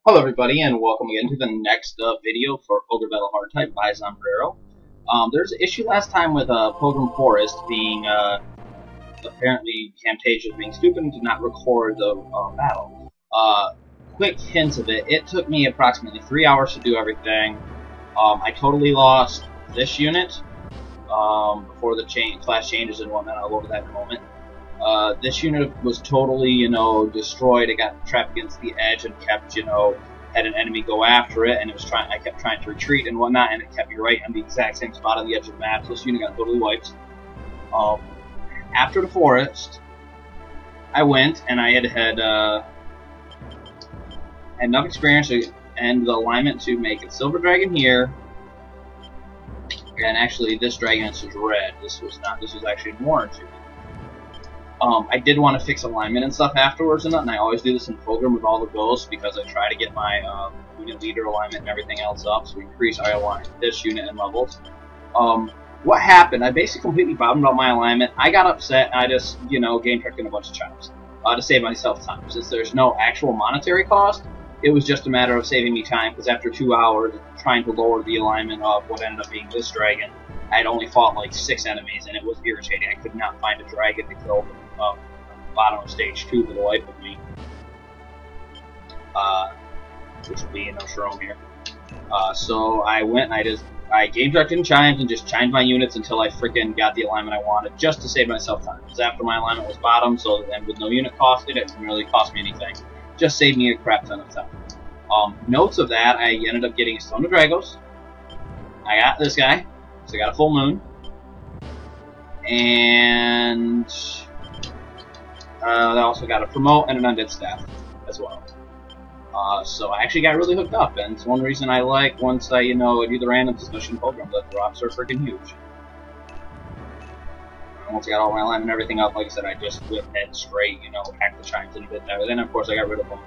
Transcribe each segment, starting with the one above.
Hello everybody and welcome again to the next video for Ogre Battle Hard Type by Sombrero. There's an issue last time with Pilgrim Forest being apparently Camtasia being stupid and did not record the battle. Quick hints of it, it took me approximately 3 hours to do everything. I totally lost this unit before the class changes and whatnot. I'll go over that in a moment. This unit was totally, destroyed. It got trapped against the edge and kept, had an enemy go after it, and I kept trying to retreat and whatnot, and it kept me right on the exact same spot on the edge of the map. So this unit got totally wiped. After the forest, I went and I had enough experience and the alignment to make a silver dragon here. And actually, this dragon is red. This was actually an orange unit. I did want to fix alignment and stuff afterwards and that, and I always do this in Pilgrim with all the ghosts because I try to get my unit leader alignment and everything else up, so we increase our alignment, this unit and levels. What happened? I basically completely bottomed out my alignment. I got upset and I just, game checked in a bunch of chops to save myself time. Since there's no actual monetary cost, it was just a matter of saving me time, because after 2 hours trying to lower the alignment of what ended up being this dragon, I had only fought like 6 enemies, and it was irritating. I could not find a dragon to kill the bottom of stage 2 for the life of me, which will be shown here. So I went and I game directed and chimed and just chimed my units until I freaking got the alignment I wanted, just to save myself time. Because after my alignment was bottom, so then with no unit cost, it didn't really cost me anything. Just saved me a crap ton of time. Notes of that, I ended up getting a Stone of Dragos. I got this guy, so I got a full moon. And I also got a promote and an undead staff as well. So I actually got really hooked up, and it's one reason I like once I, do the random discussion program, the drops are freaking huge. And once I got all my alignment and everything up, like I said, I just went head straight, hacked the chimes in a bit there. Then, of course, I got rid of them.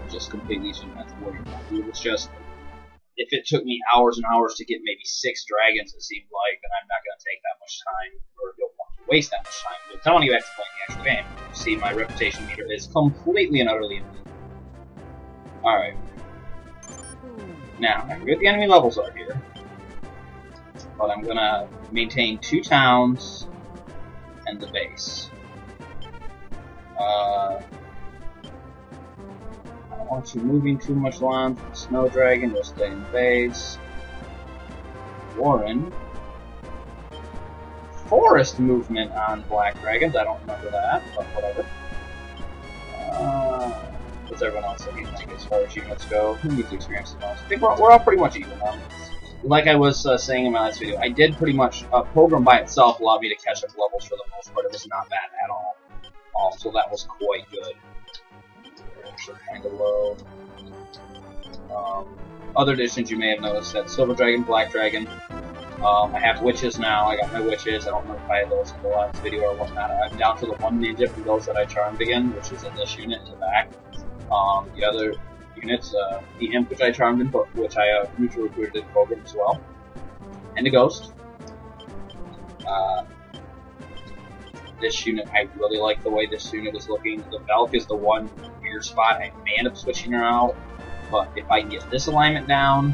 Just completely, so you don't have to worry about it. It's just, if it took me hours and hours to get maybe 6 dragons, it seemed like, then I'm not going to take that much time, or don't want to waste that much time. But telling you after playing the actual game, you see my reputation meter is completely and utterly empty. Alright. Now, I forget what the enemy levels are here, but I'm going to maintain 2 towns and the base. I don't want you moving too much long from the Snow Dragon, just stay in the base. Warren. Forest movement on Black Dragons, I don't remember that, but whatever. What's everyone else looking like as far as units go? Who needs experience the most? I think we're all pretty much even now. Like I was saying in my last video, I did pretty much, Pilgrim by itself allowed me to catch up levels for the most part. It was not bad at all. So that was quite good. Kind of low. Other additions you may have noticed that Silver Dragon, Black Dragon. I have witches now. I got my witches. I don't know if I had those in the last video or whatnot. I'm down to the 1 ninja from those that I charmed again, which is in this unit in the back. The other units, the imp which I charmed in, which I neutral recruited in Ogre as well, and the ghost. This unit, I really like the way this unit is looking. The Velk is the one weird spot. I may end up switching her out, but if I can get this alignment down,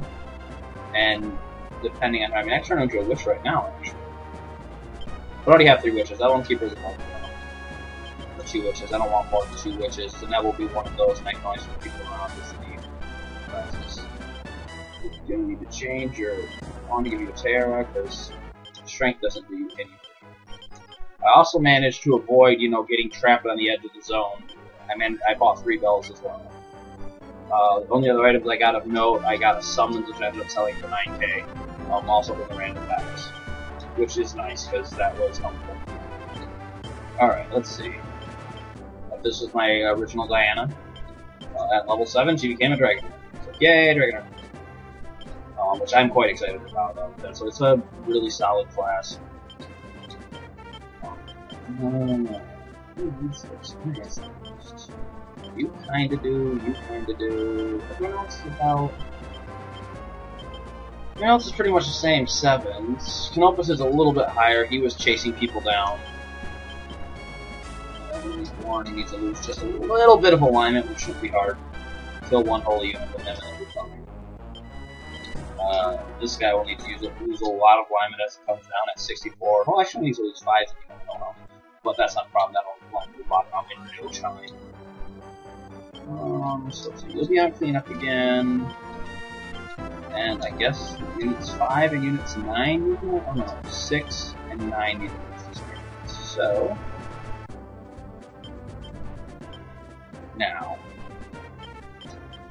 and depending on, I mean, I turn into a witch right now, actually. I already have 3 witches. I don't keep her as a one. Or 2 witches. I don't want more than 2 witches, and that will be one of those, and I can always keep them around this need. You don't need to change your, I want to give you a Terra, because strength doesn't do you anything. I also managed to avoid, getting trapped on the edge of the zone. I bought 3 bells as well. The only other items I got of note, I got a summons, which I ended up selling for 9k. Also from the random packs, which is nice because that was helpful. Alright, let's see. This was my original Diana. At level 7, she became a dragon. So, yay, dragon! Which I'm quite excited about. So it's a really solid class. You kinda do, you kinda do. Everyone else is about. Everyone else is pretty much the same, 7s. Canopus is a little bit higher, he was chasing people down. He's born, he needs to lose just a little bit of alignment, which shouldn't be hard. Kill one holy unit with him and then we're fine. This guy will need to lose a lot of alignment as it comes down at 64. Well, actually needs to lose 5 if you don't know. But that's not a problem, that'll line the bottom out in no time. So let's see, we'll be on cleanup again. And I guess units 5 and units 9 need more? Oh no, 6 and 9 need more experience. So, now,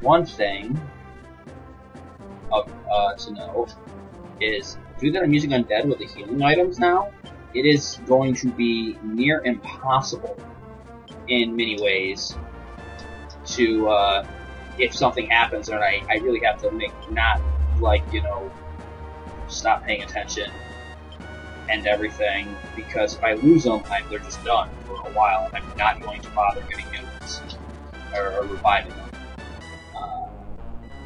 one thing to know is, due that I'm using undead with the healing items now, it is going to be near impossible in many ways to, if something happens and I really have to not, like, you know, stop paying attention and everything, because if I lose them, they're just done for a while, and I'm not going to bother getting units or reviving them.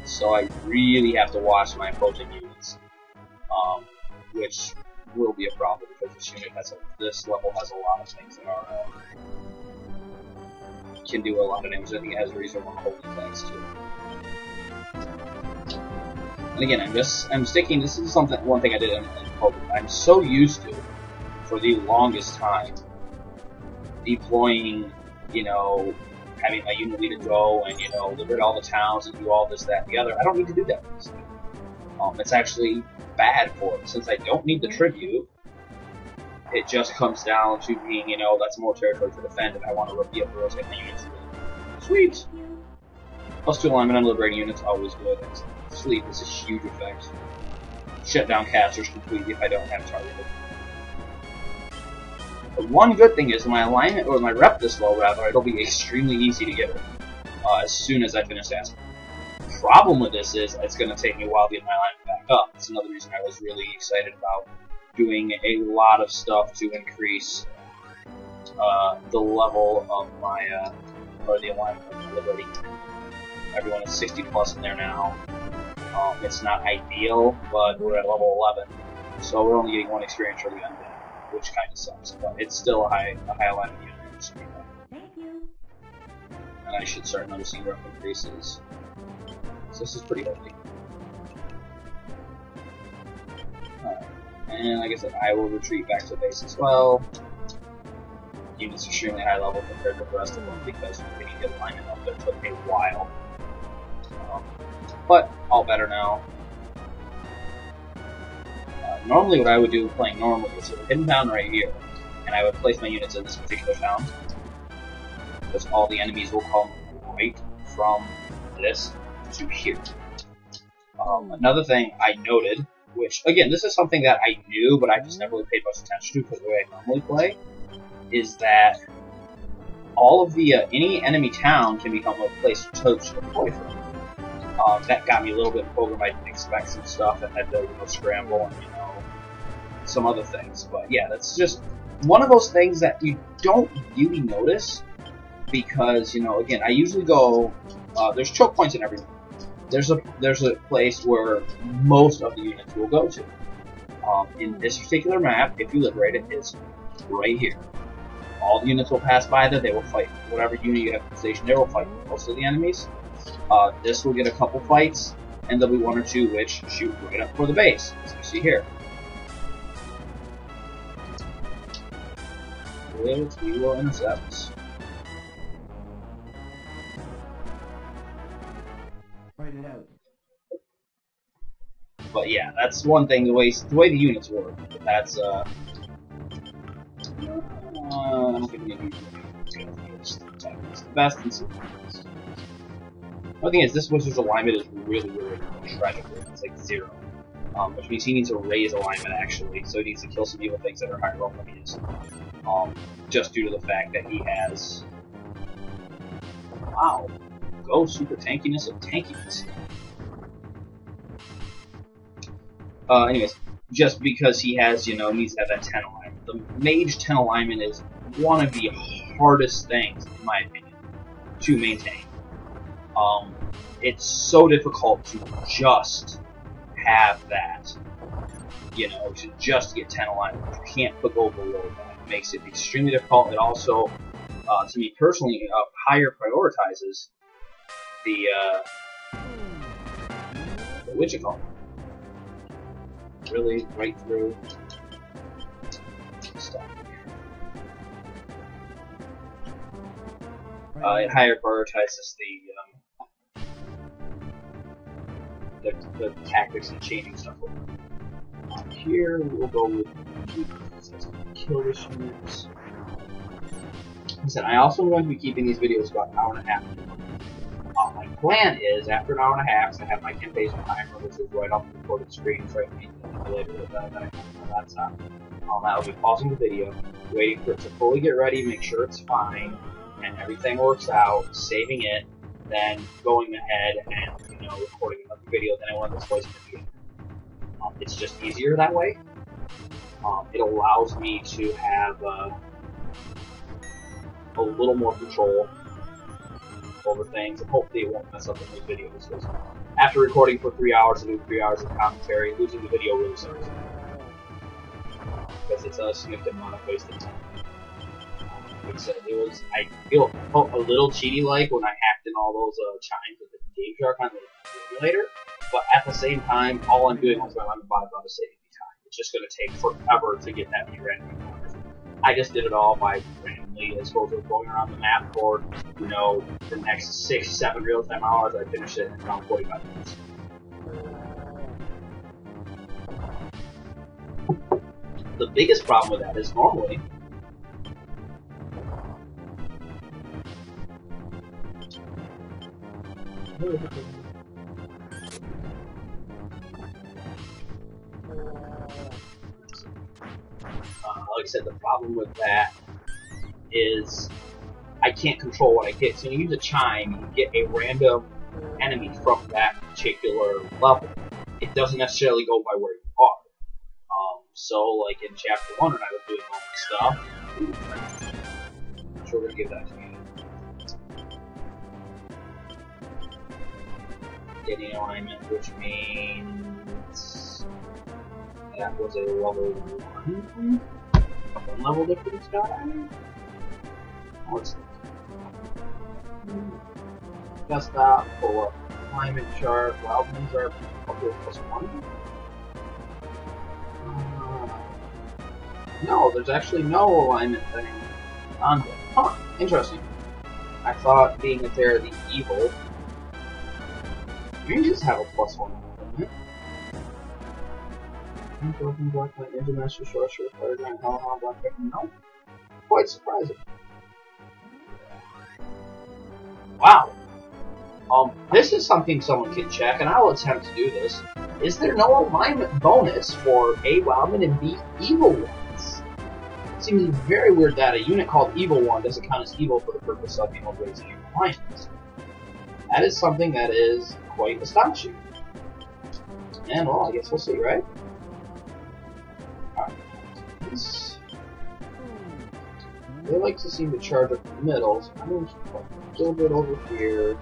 So I really have to watch my opposing units, which will be a problem because this unit this level has a lot of things that are can do a lot of damage. I think it has a reason for holy attacks too. And again, I'm sticking. This is one thing I did in Pokemon. I'm so used to, for the longest time, deploying, you know, having my unit leader go and, you know, liberate all the towns and do all this, that, and the other. I don't need to do that with this thing. It's actually bad for it. Since I don't need the tribute, it just comes down to being, you know, that's more territory to defend, and I want to repeal the rotate my units. Sweet! +2 alignment on liberating units, always good. Sleep is a huge effect. Shut down casters completely if I don't have targeted. The one good thing is my alignment, or my rep this low rather, it'll be extremely easy to get rid of as soon as I finish asking. The problem with this is it's going to take me a while to get my alignment back up. That's another reason I was really excited about doing a lot of stuff to increase the level of my, or the alignment of my liberating. Everyone is 60 plus in there now. It's not ideal, but we're at level 11, so we're only getting 1 experience for the undead, which kind of sucks, but it's still a high alignment unit. And I should start noticing rep increases. So this is pretty healthy. Alright, and like I said, I will retreat back to base as well. Unit's extremely high level compared to the rest of them because getting good alignment up there took a while. But all better now. Normally what I would do playing normally is a hidden town right here, and I would place my units in this particular town, because all the enemies will come right from this to here. Another thing I noted, which again, this is something that I knew, but I just never really paid much attention to because the way I normally play, is that all of the any enemy town can become a place to deploy from. That got me a little bit in Ogre. I didn't expect some stuff and had to, you know, scramble and, you know, some other things. But yeah, that's just one of those things that you don't really notice because, you know, again, I usually go. There's choke points in everything. There's a place where most of the units will go to. In this particular map, if you liberate it, it's right here. All the units will pass by there. They will fight whatever unit you have stationed there. Will fight most of the enemies. This will get a couple fights, and there'll be 1 or 2 which shoot right up for the base, as you see here. Which we will intercept. Write it out. But yeah, that's one thing. The way the units work. That's I don't think we need to the best and super best. The thing is, this wizard's alignment is really shredded. It's like 0. Which means he needs to raise alignment actually, so he needs to kill some evil things that are higher level than he is. Just due to the fact that he has. Wow. Go super tankiness of tankiness. Anyways, just because he has, you know, needs to have that 10 alignment. The mage 10 alignment is one of the hardest things, in my opinion, to maintain. It's so difficult to just have that, you know, to just get 10 alignment. You can't go below that. It makes it extremely difficult. It also, to me personally, higher prioritizes what you call it? Really, right through stuff. It higher prioritizes the tactics and chaining stuff over. Here we'll go with kill this units. Like I said, I also am going to be keeping these videos about an hour and a half. My plan is, after an hour and a half, I have my campaign timer, which is right off the recorded screen, so I can later with that I have on my laptop. I'll be pausing the video, waiting for it to fully get ready, make sure it's fine, and everything works out, saving it, then going ahead and recording another video. Then I want to display it. It's just easier that way. It allows me to have a little more control over things, and hopefully it won't mess up in those videos. Because after recording for 3 hours and doing 3 hours of commentary, losing the video really sucks. Because it's a significant amount of wasted time. Like I said, I felt a little cheaty-like when I hacked in all those chimes with the Game Shark on the emulator, but at the same time, all I'm doing with my lemon bot is saving me time. It's just going to take forever to get that many random encounters. I just did it all by randomly, as opposed to going around the map for, the next 6-7 real-time hours. I finished it in around 45 minutes. The biggest problem with that is normally like I said, the problem with that is I can't control what I get. So when you use a chime, you get a random enemy from that particular level. It doesn't necessarily go by where you are. So, like in Chapter 1, when I was doing all my stuff, I'm sure we're going to give that to you. Getting alignment, which means that was a level 1. One level difference, guy? What's it? Desktop for alignment chart. Wildmans are probably +1. No, there's actually no alignment thing on them. Huh, interesting. I thought, being that they're the evil, ranges have a +1, doesn't it? Black Knight, Ninja Master, Sorcerer, Fire Giant, Hellhound, Black Knight. No. Quite surprising. Wow. This is something someone can check, and I will attempt to do this. Is there no alignment bonus for A. Wildman and B. Evil Ones? It seems very weird that a unit called Evil One doesn't count as evil for the purpose of raising your alignments. That is something that is quite astonishing. And, well, I guess we'll see, right? Alright. They like to seem to charge up the middle, so I'm going to put a little bit over here.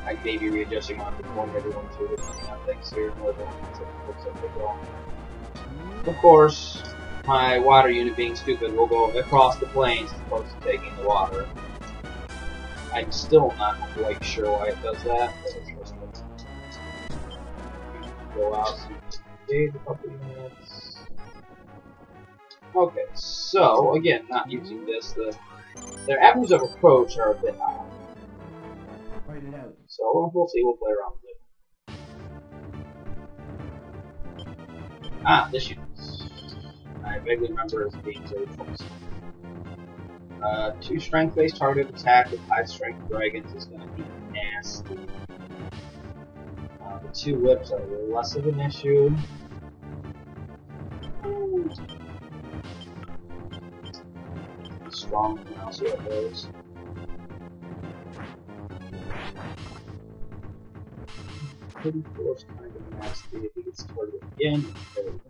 I may be readjusting on going everyone through the things here and where looks like they go. Of course, my water unit being stupid will go across the plains as opposed to taking the water. I'm still not quite sure why it does that, but it's just go out, save a couple units. Okay, so again, not using this, their avenues of approach are a bit odd. So we'll see, we'll play around with it. Ah, this unit. I vaguely remember as being very close. 2 strength-based targeted attack with high strength dragons is going to be nasty. The 2 whips are less of an issue. Strong, and I'll see how it goes. Pretty force kind of nasty. If he gets targeted again, it's very good.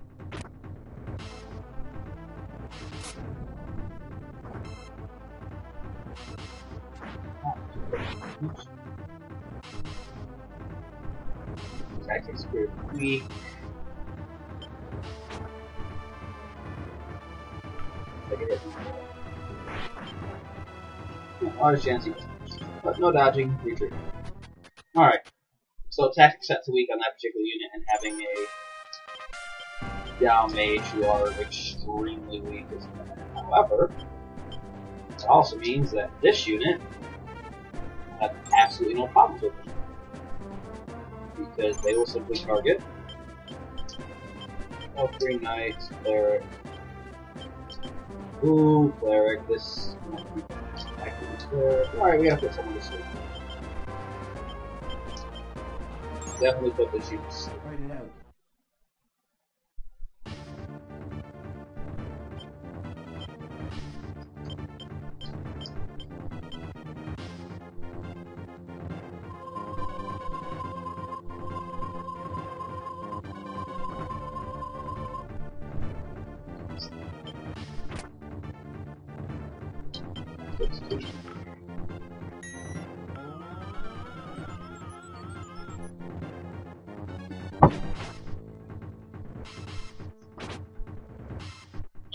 Tactics pretty weak. Take a hit. Large chance he gets, but no dodging, retreat. Alright, so tactics sets a weak on that particular unit, and having a down mage who are extremely weak is bad. However, it also means that this unit has absolutely no problems with it, because they will simply target Ogre, Knight, Cleric. Ooh, Cleric, this might be Cleric. Alright, we have to put someone to sleep. Definitely put this unit to sleep. Write it out.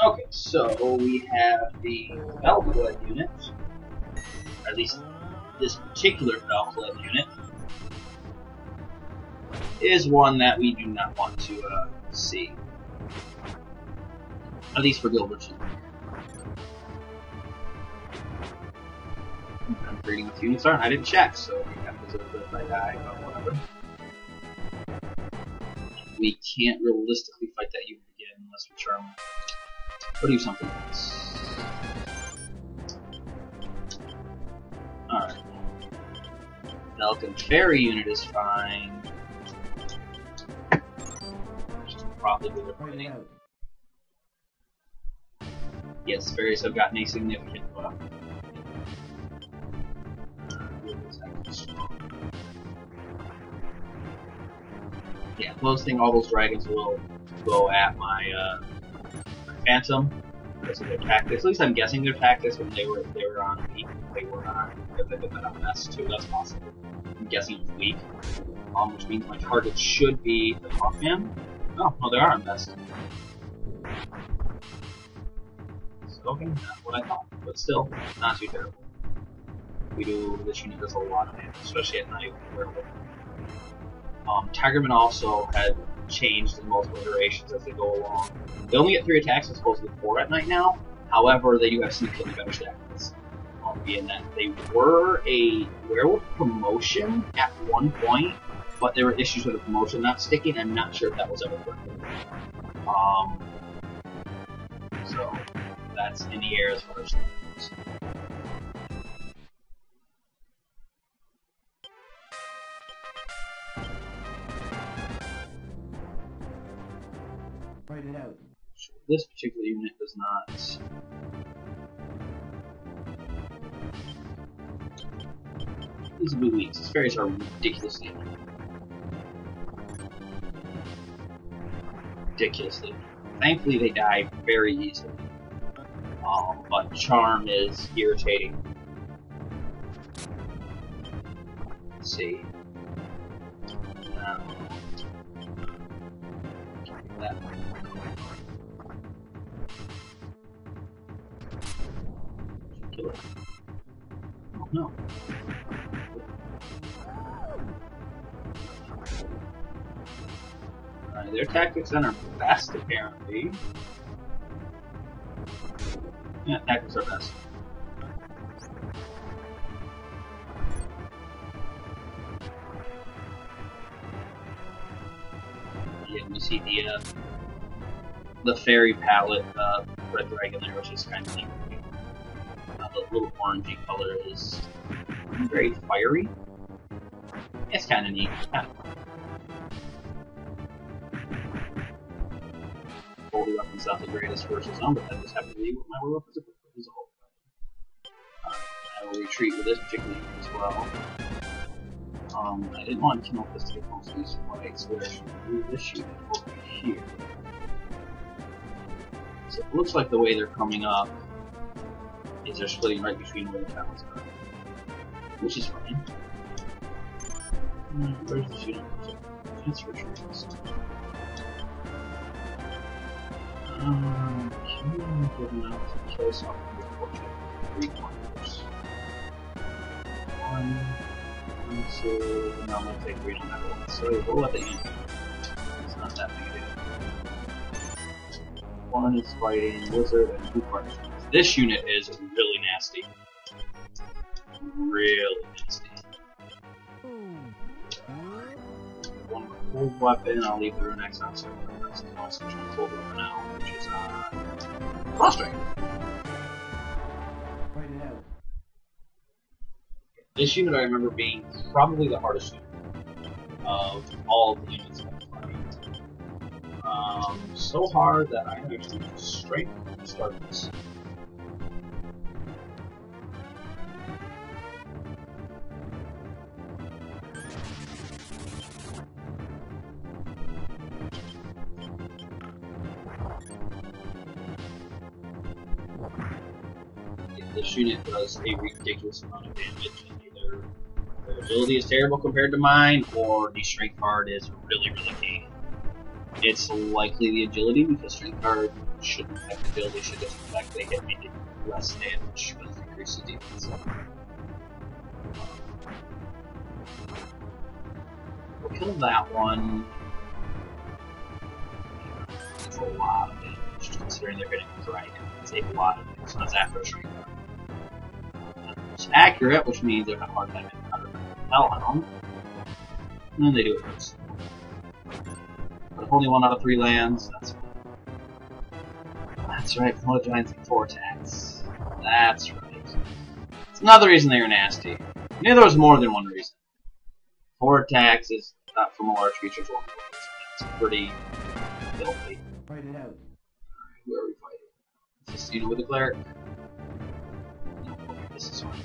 Okay, so we have the Velvet unit, or at least this particular Velvet unit, is one that we do not want to see. At least for Gilbert's. I'm reading what the units are, and I didn't check, so we have to deal with it if I die, but whatever. We can't realistically fight that unit again unless we charm. Or do something else. Alright. Falcon Fairy unit is fine. Just probably good at fighting. Yes, fairies have gotten a significant buff. Yeah, posting all those dragons will go at my Phantom because of their tactics. At least I'm guessing their tactics when they were on weak. They were on because they've been on best too. That's possible. I'm guessing it's weak, which means my target should be the Hawkman. Oh, no, they are on best. So, okay, not what I thought, but still not too terrible. This unit does a lot of damage, especially at night with werewolf. Tigerman also had changed in multiple iterations as they go along. They only get 3 attacks as opposed to 4 at night now. However, they do have significantly better stats. Being that they were a werewolf promotion at one point, but there were issues with the promotion not sticking. I'm not sure if that was ever corrected. So that's in the air as far as that goes. Write it out. This particular unit does not. These blue weeks. These fairies are ridiculously. Thankfully, they die very easily. But charm is irritating. Let's see. That. Kill it. Oh no. Their tactics then are best, apparently. Yeah, tactics are best. Yeah, we see the fairy palette, red dragon there, which is kind of neat. The little orangey color is very fiery. It's kind of neat. Holding up and not the greatest versus them, but that just happened to be what my werewolf is a whole. I will retreat with this particular unit as well. I didn't want to kill this to get most of these fights, so I should move this unit over here. So it looks like the way they're coming up is they're splitting right between where the towns are, which is fine. Where's this unit? It's retreats. Can you give them out to kill something before 3 corners? 1, 2, So now I'm gonna take green on that one. So we'll let the ink. It's not that big a deal. One is fighting wizard and 2 partners. This unit is really nasty. Really nasty. One cold weapon, I'll leave the rune X on, so that's the most cold weapon now, which is Crossstrike. This unit I remember being probably the hardest unit of all of the units I've fighting. So hard that I actually used strength to start this. This unit does a ridiculous amount of damage, and either their ability is terrible compared to mine, or the strength card is really, really key. It's likely the agility, because strength card shouldn't affect ability, should just affect they hit make it less damage, but increase the defense. We'll kill that one. It's a lot of damage, considering they're getting a dragon. It's a lot of damage, so that's after a strength card. It's accurate, which means they're having a hard time hitting Hellhound. And then they do it first. But if only 1 out of 3 lands, that's fine. That's right, Komodo Giants get 4 attacks. That's right. It's another reason they are nasty. Maybe there was more than one reason. 4 attacks is not from a large creature's one. It's pretty filthy. Fight it out. Alright, who are we fighting? Is this unit with the cleric? No, okay, this is fine.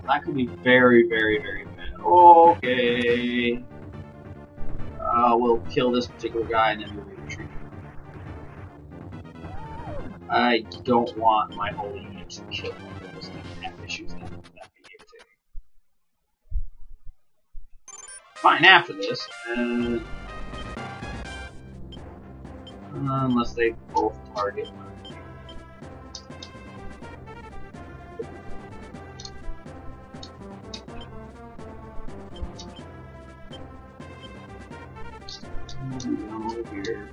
That could be very, very, very bad. Okay. We'll kill this particular guy and then we'll retreat. I don't want my whole unit to kill one of those things that have issues that be irritating. Fine, after this, unless they both target my down over here.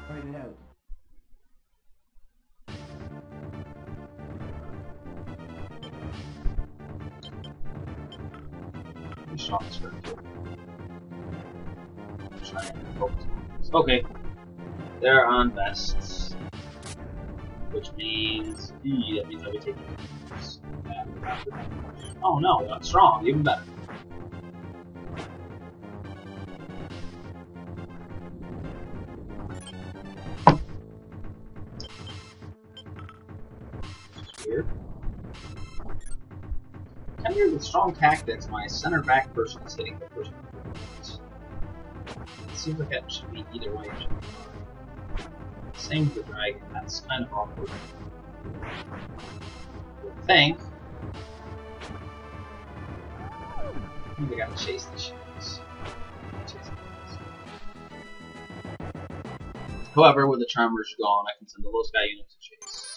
Fight it out. Shot this very quick. Okay. They're on vests. Which means that means I'll be taking this. Oh no, that's strong, even better. Weird. Kind of weird with strong tactics, my center back person is hitting the person. It seems like that should be either way. Same with the dragon, that's kind of awkward. I think. We gotta chase the ships. However, with the Charmers gone, I can send the low sky unit to chase.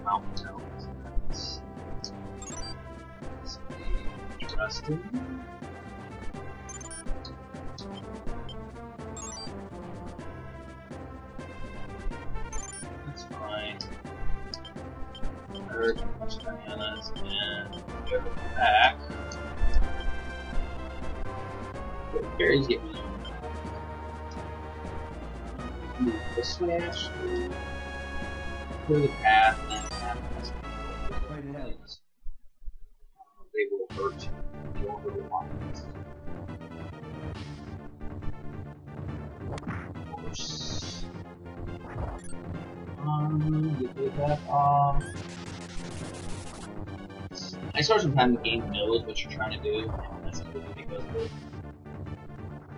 Mountain out. That's interesting. That's fine. Urge a bunch of Dianas and go back. Berries get me on. Move this way actually. Clear the path and then path has Fight it out. they will hurt. They won't really want it. Of course. Get that off. I swear sometimes the game knows what you're trying to do, and that's completely because of it.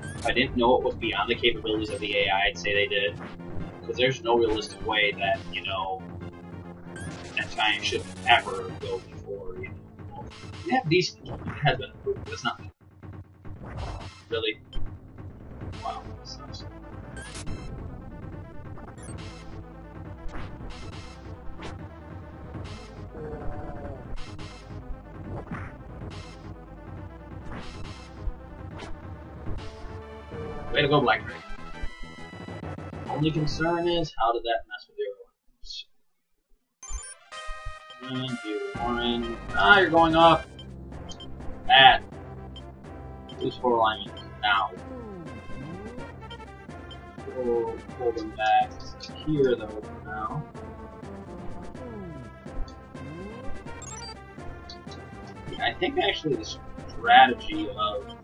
If I didn't know it was beyond the capabilities of the AI, I'd say they did. Because there's no realistic way that, you know, that time should ever go before, you know. They have decent, it has been improved, but it's not. Really? Wow, that sucks. Way to go, Black Dragon. Only concern is, how did that mess with your alignments? And you, Warren. Ah, you're going up. Bad. Lose 4 alignments. Now. We'll pull them back here, though, for now. I think actually the strategy of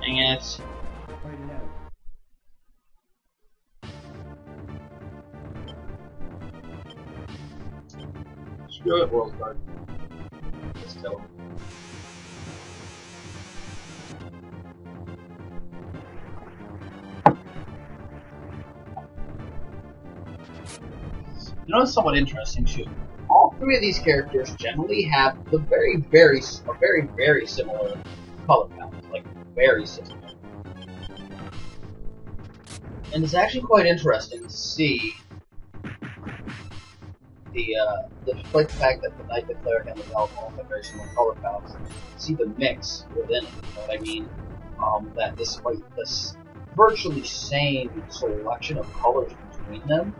dang it. Fight it out. Screw it, World Card. Let's kill him. You know, it's somewhat interesting too. All 3 of these characters generally have the very similar color palette, like very similar. And it's actually quite interesting to see despite the fact that the Knight, the Cleric, and the Elf all have very similar color palettes, see the mix within it. You know what I mean? That despite this virtually same selection of colors between them,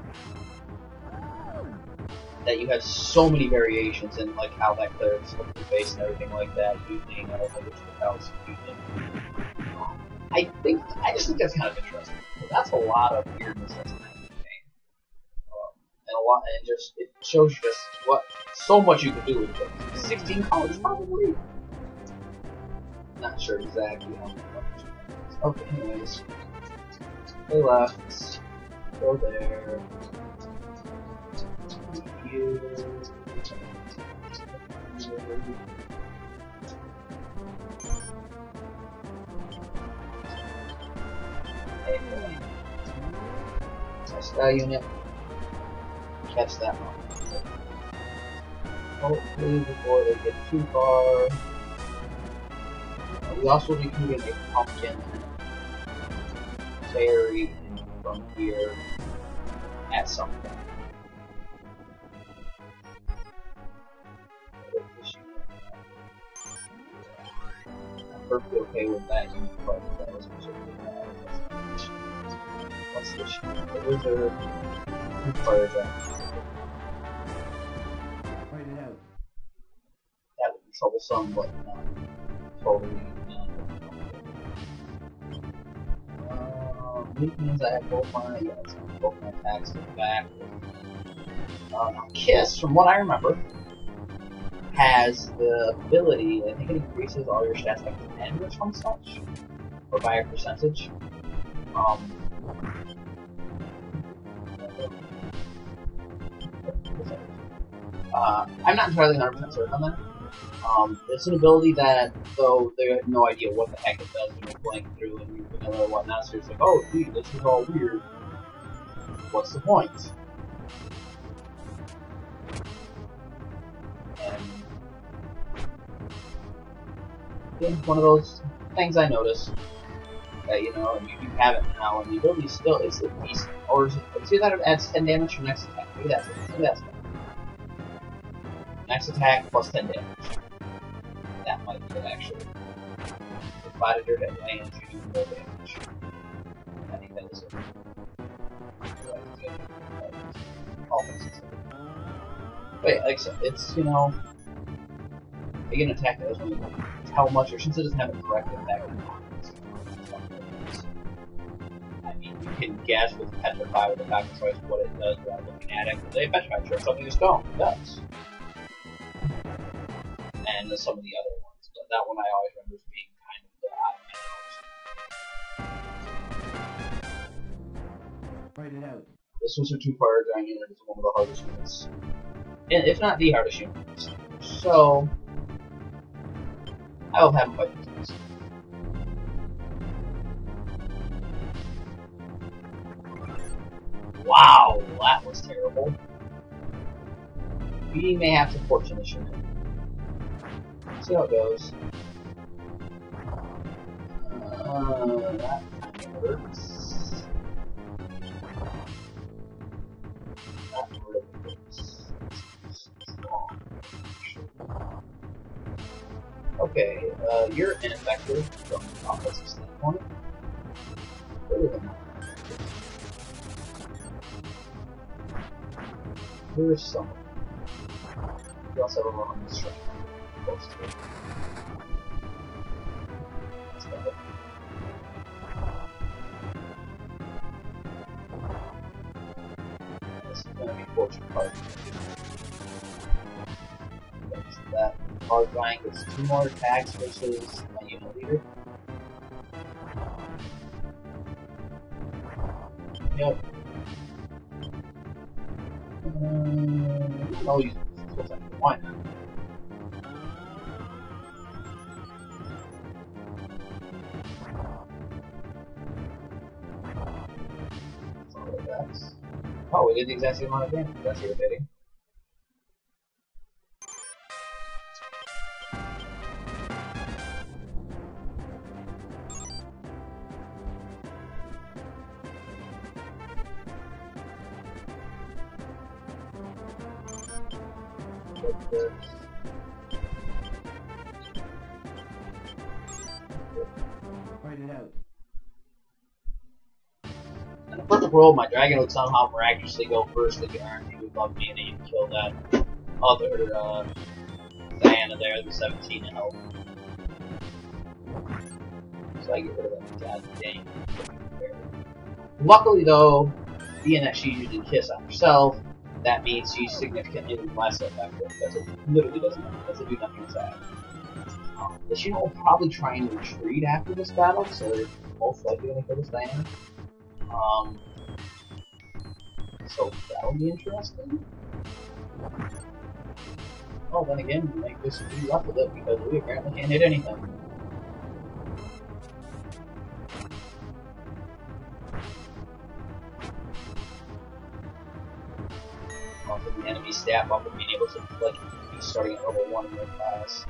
that you have so many variations in like how that cleric's looking the face and everything like that, using which palettes using. I just think that's kind of interesting. So that's a lot of weirdness that's happening in the game, and just it shows you just so much you can do with it. 16 colors probably. Not sure exactly how much. Okay, anyways, they left. Go there. You. Anyway. Sky unit. Catch that one. Hopefully before they get too far. We also recruited a pumpkin fairy from here at some point. I'm perfectly okay with that unit, but that was particularly bad. What's this unit? The wizard. Who fires that? Fight it out. That would be troublesome, but not totally. Weak means I have both my attacks to the back. Now Kiss, from what I remember, has the ability, I think it increases all your stats by 10 or some such, or by a percentage. I'm not entirely 100% certain on that. It's an ability that, though they have no idea what the heck it does when you're playing through and you're vanilla and whatnot, so it's like, oh, gee, this is all weird. What's the point? And again, one of those things I noticed that, you know, you have it now, and the ability still is decent. Or is it, see that it adds 10 damage to next attack. Maybe that's it. Maybe that's it. Next attack plus 10 damage. That might be it, actually. Provided your hit lands, you do more damage. I think that is it. All things considered. But yeah, like I said, it's, you know, you get an attack that doesn't really tell much, or since it doesn't have a direct attack, I mean, you can guess with Petrify with the fact choice what it does without looking at it. They Petrify, sure, something is stone. It does. And some of the other ones, but that one I always remember as being kind of the odd man out. Fight it out. This was a 2-fire giant unit. It's one of the hardest units, and if not the hardest unit. So I will have him fight this. Wow, that was terrible. We may have to fortune this unit. See how it goes. That hurts. That really hurts. Okay, you're ineffective from an offensive standpoint. Better than that. Here's someone. You also have a wrong strike. Close to it. That's about it. This is going to be fortune card. That hard grind gets 2 more attacks versus my unit leader. Yep. I'll use full time. Why not? Oh, we did the exact same amount of damage. That's irritating. Check this. Fight it out. In a perfect world, my dragon would somehow miraculously go first again. He would love me and he'd kill that other Diana there, the 17 in health. So I get rid of that goddamn. Luckily though, being that she usually kiss on herself, that means she's significantly less effective. Because it literally doesn't do nothing sad. The Shino will probably try and retreat after this battle, so they're most likely going to kill this Diana. So that'll be interesting. Oh, then again, we might just be left with it because we apparently can't hit anything. Also, the enemy stat buff of being able to, like, be starting at level 1 in their class.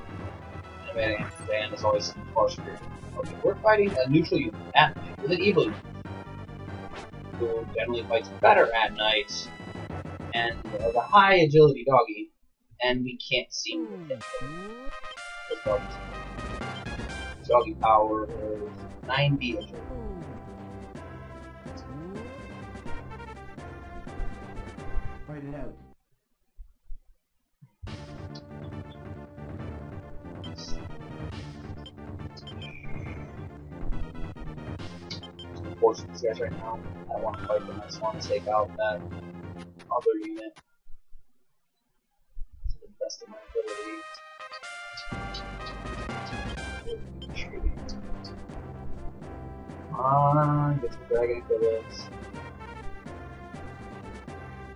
Animating band is always far superior. Okay, we're fighting a neutral unit at night with an evil unit, who generally fights better at night, and the high agility doggy, and we can't seem to hit him. Doggy power is 90 agility. Fight it out. Force these guys right now. I don't want to fight them, I just want to take out that other unit to the best of my ability. Come on, get some dragon for this.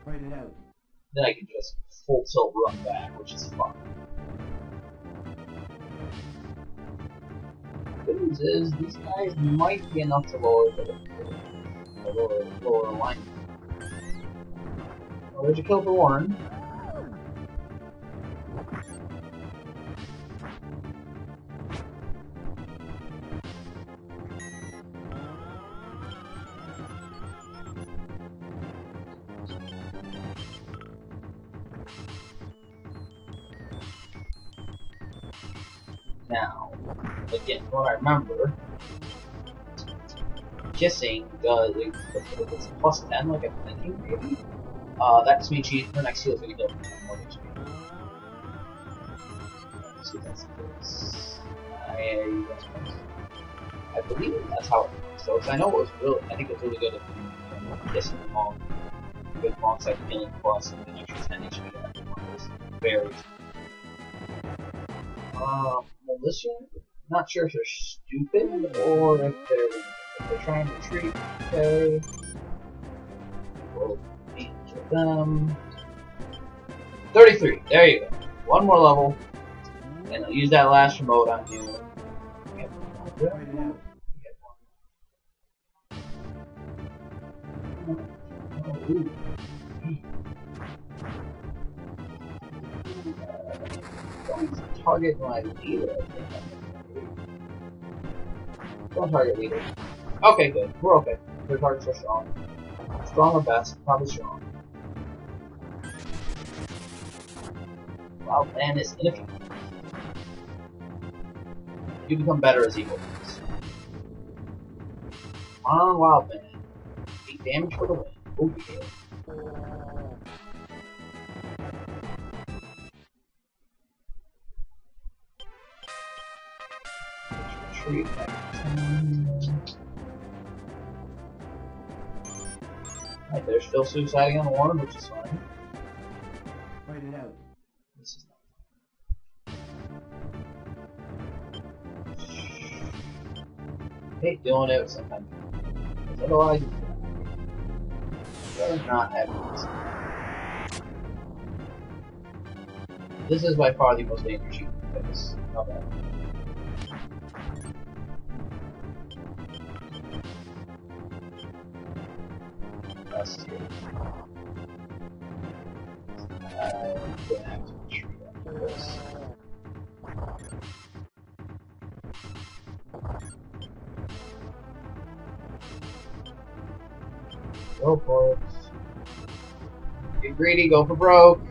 Fight it out. Then I can just full tilt run back, which is fun. Good news is, these guys might be enough to lower the lower alignment. Well, there's a kill for Warren. Now, again, from what I remember, kissing does, if it's plus 10, like I'm thinking, maybe, that just means her next heal is going to go for more HP. Let's see if that's the case. I believe that's how it works. So, I know it was really, I think it's really good if kissing them all. Good alongside healing plus and an extra 10 HP after one is very. Militia? Not sure if they're stupid or if they're trying to retreat. Okay. We'll kill them. 33. There you go. One more level. And I'll use that last remote on you. Get one. target my leader. Don't target leader. Okay, good. We're okay. Their targets are strong. Strong or best? Probably strong. Wild Man is ineffective. You become better as equal points. On Wild Man. 8 damage for the win. Oh yeah. Retreat back to 10. Alright, they're still suiciding on the one, which is fine. Fight it out. This is not I hate doing it sometimes. What do I do? I'd rather not have this. This is by far the most dangerous sheet because not bad. That's here. I'm gonna have to retreat after this. Go for it. Get greedy, go for broke.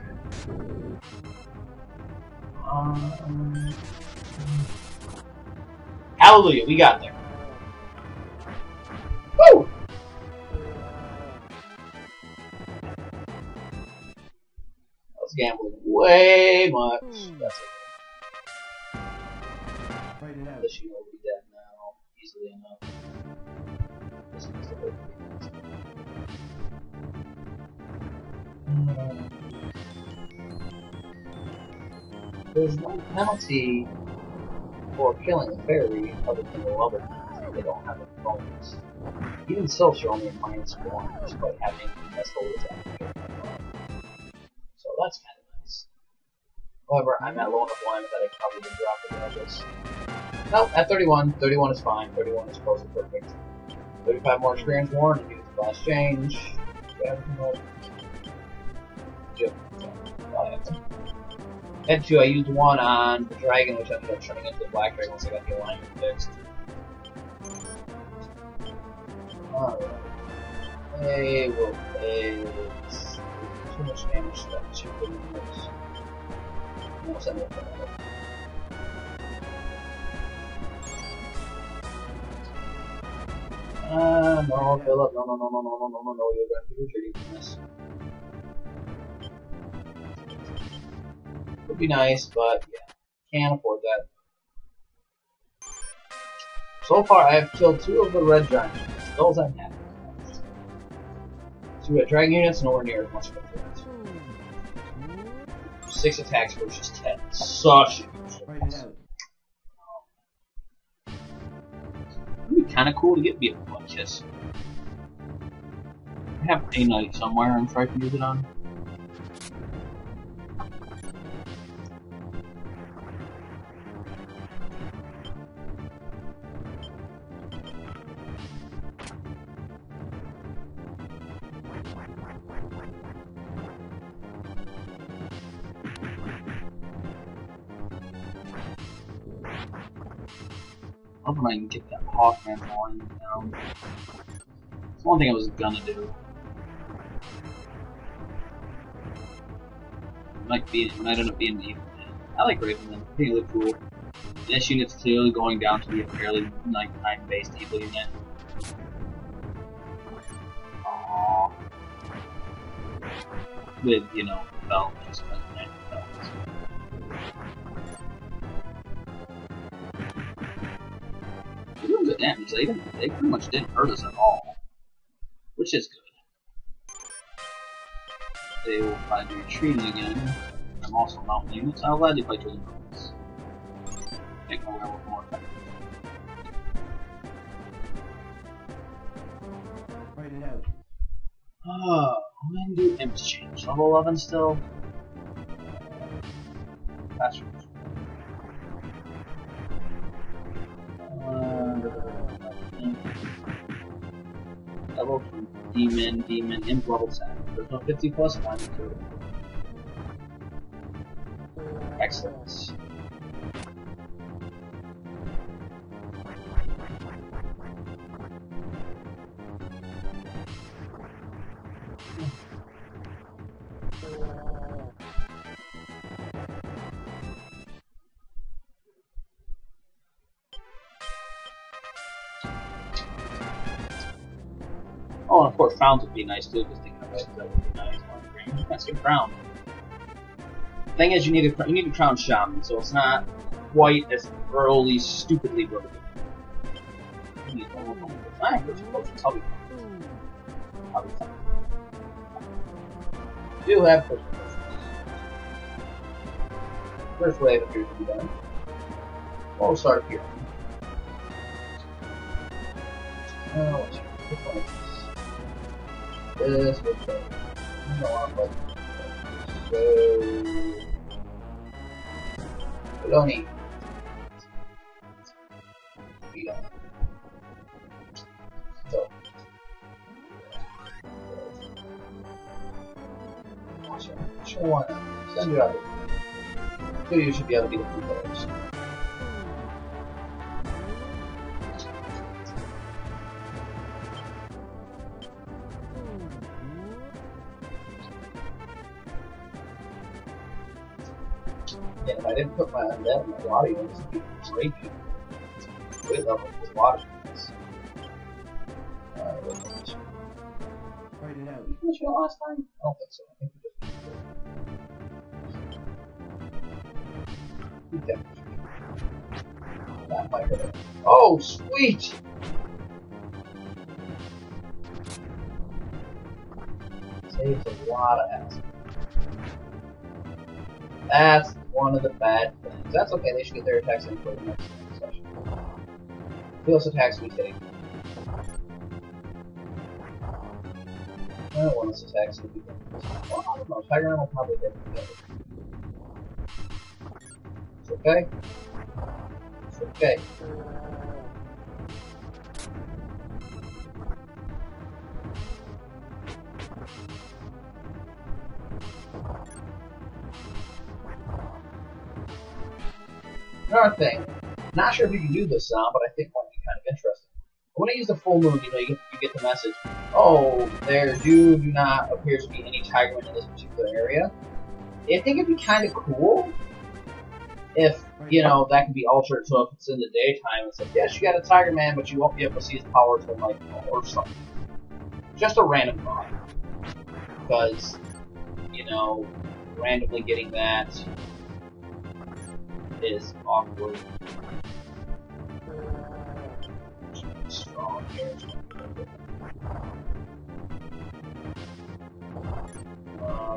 Hallelujah, we got there. Woo! I was gambling way much. That's okay. Fight it out. The shield will be dead now, easily enough. This needs to work. There's no penalty for killing a fairy other than the level. They don't have a bonus. Even so, you're only a -1 despite having the whole attack. So that's kind of nice. However, I'm at low enough lines that I probably would drop the regardless. Nope, at 31. 31 is fine. 31 is close to perfect. 35 more experience warned and use the last change. Yep. Head 2, I used 1 on the dragon, which ended up turning into the black dragon once I got the alignment fixed. Alright. Hey, we'll play too much damage stuff, 2 good moves. No, send it for that. No, Philip, no, you're going to be retreating from this. Would be nice, but yeah, can't afford that. So far, I have killed 2 of the red giant units. Those I'm happy with. 2 red dragon units, nowhere near as much of a threat. 6 attacks versus 10. Such a huge difference. It'd be kind of cool to get me a blood kiss. I have a knight somewhere I'm trying to use it on. Hoping I can get that Hawkman line down. It's one thing I was gonna do. Might end up being the evil man. I like Ravenman. I think it looks cool. This unit's clearly going down to be a fairly nighttime-based evil unit. Aww. With, you know, belt, just because of belt. They're doing good damage. They pretty much didn't hurt us at all, which is good. They will probably be retreating again. I'm also mountain units. I'll gladly fight through the mountains. Make my werewolf more effective. Fight it out. When do imps change? Level 11 still? Faster. Level from demon, imp level 10. There's no 50 plus 1 to it. Excellent. Oh, and of course, crowns would be nice too. Just thinking about it, that would be nice. Let's get crown. Thing is, you need a crown shaman, so it's not quite as early, stupidly broken. You need one more fine, which potions. I'll be fine. I'll be fine. We do have potions. First wave appears to be done. We'll start here. What's here? Which one is this? This, which one? I don't want to so... We don't need... We don't. So... Sure, why not? Send it out. So you should be able to get a few players. Yeah, if I didn't put my undead in my water units, it'd be great. Great level with water units. Write it out. Did we finish it last time? I don't think so. I think we just... Okay. That might hurt it. Oh, sweet! Saves a lot of acid. That's one of the bad things. That's okay, they should get their attacks in for the next session. Feels attacks we take. I don't want us attacks to be done. Well, I don't know, Tiger Man will probably get it together. It's okay. It's okay. Another thing, not sure if you can do this now, but I think might be kind of interesting. When I use the full moon, you get the message, oh, there do not appear to be any Tigermen in this particular area. I think it'd be kind of cool if, that can be altered so if it's in the daytime, it's like, yes, you got a Tigerman, but you won't be able to see his power till like, or something. Just a random thought. Because, randomly getting that is awkward. Strong here.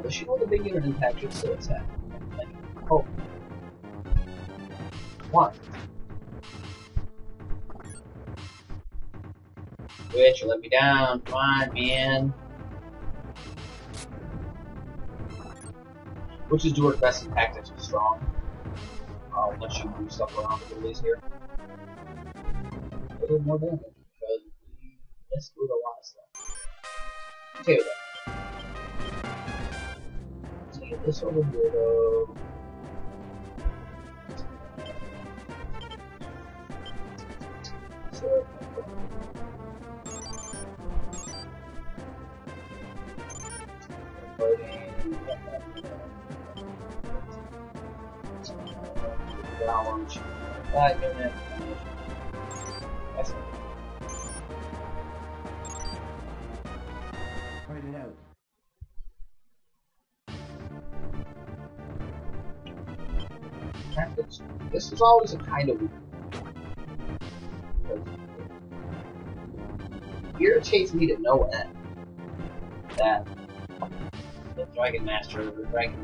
The shield with the big unit impact should still attack. Oh. What? Witch, you let me down. Come on, man. Witches do work best in tactics with strong. I'll let you move stuff around a little easier. A little more damage because we missed with a lot of stuff. Okay with that. Let's get this over here though. So, challenge that unit. Excellent. Write it out. This was always a kind of weird. It irritates me to no end that the Dragon Master, the Dragon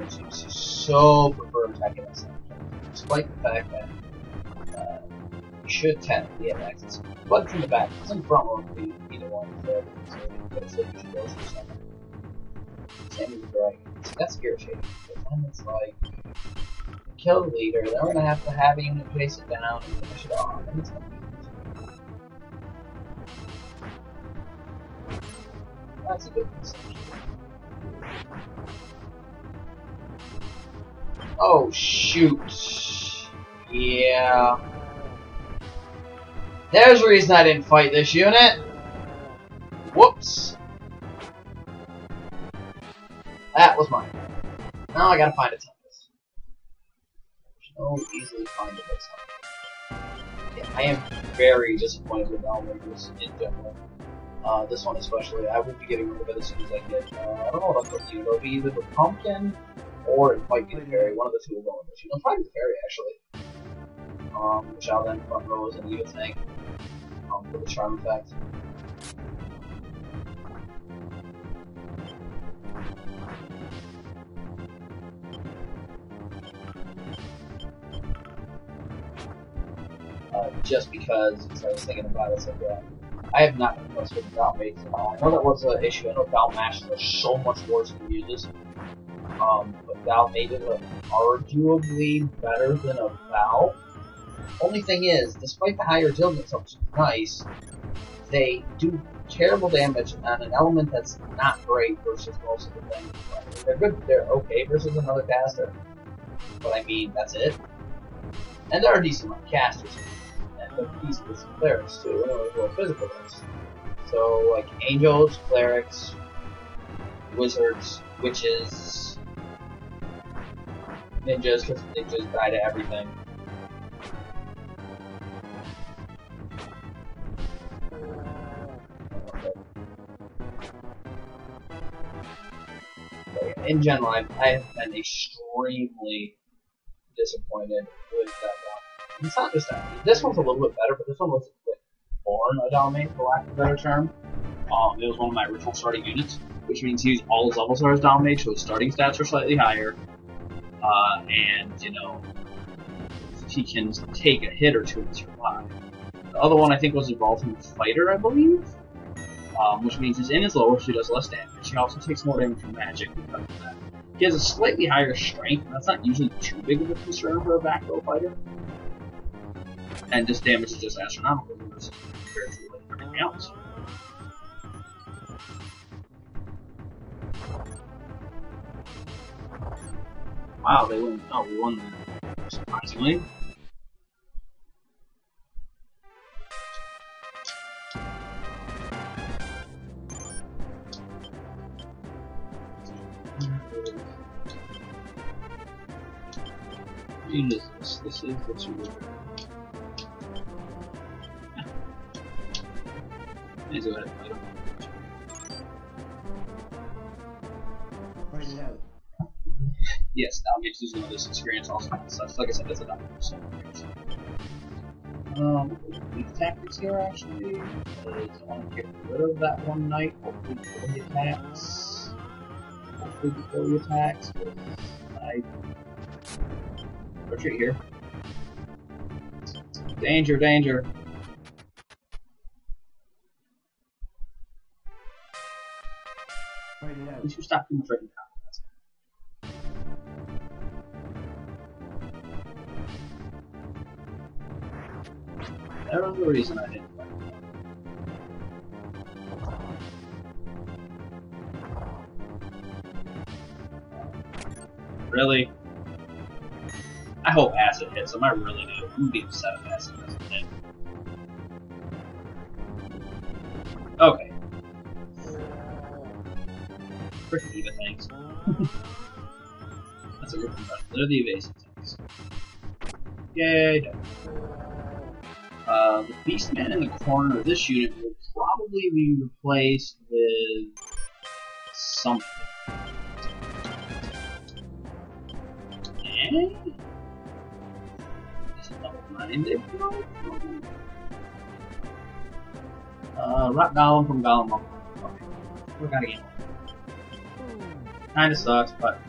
seems to so prefer attacking us, despite the fact that you should technically have access. But it's in the back, it's in the front row, either one is there, so it's like you should go through something. Same with the Dragon. So that's irritating, because then it's like, kill the leader, then we're going to have a unit chase it down and finish it off, and it's going to be that's a good conception. Oh, shoot. Yeah. There's a reason I didn't fight this unit. Whoops. That was mine. Now I gotta find a tempest. There's no easily findable tempest. Yeah, I am very disappointed with Almonders in general. This one especially, I will be getting rid of it as soon as I get. I don't know what I'll put you. It'll be either the pumpkin or it might be the fairy. One of the two will go in this. It'll probably be the fairy actually. Which I'll then front row as a neat thing. For the charm effect. Just because, as I was thinking about it, it's like, I have not been impressed with the Down mates at all. I know that was an issue. I know Down Mashes are so much worse than Muses. But Down mages are arguably better than a Val. Only thing is, despite the higher agility, which is nice, they do terrible damage on an element that's not great versus most of the things. They're good, they're okay versus another caster. But I mean, that's it. And there are decent amount of casters. And decent with some clerics too, as well as physical ones. So, like angels, clerics, wizards, witches, ninjas, because ninjas die to everything. In general, I have been extremely disappointed with that one. It's not just that. This one's a little bit better, but this one was like born a dominate, for lack of a better term. It was one of my original starting units, which means he used all his levels are as dominate, so his starting stats are slightly higher. And, you know, he can take a hit or two and survive. The other one I think was evolved from a fighter, I believe. Which means he's in his lower, so he does less damage. He also takes more damage from magic because of that. He has a slightly higher strength, and that's not usually too big of a concern for a back row fighter. And this damage is just astronomical compared to like everything else. Wow, they won. Oh, we won that. Surprisingly. This is what you would. Let's go ahead and fight him. Find it out. Yes, that makes losing all this experience also such. Like I said, that's a doctor. So weak tactics here actually. I want to get rid of that one knight. Hopefully before he attacks. I retreat here. Danger, danger. Find it out. You should stop too much right now. That was the reason I didn't play. Really? I hope acid hits him. I really do. I'm gonna be upset if acid doesn't hit. Okay. Freaking Eva things. That's a good one. They're the evasive things. Yay! The Beastman in the corner of this unit will probably be replaced with something. Eh? Is it level-minded? Rock Golem from Golem. Okay. We're gonna get one. Kinda sucks, but.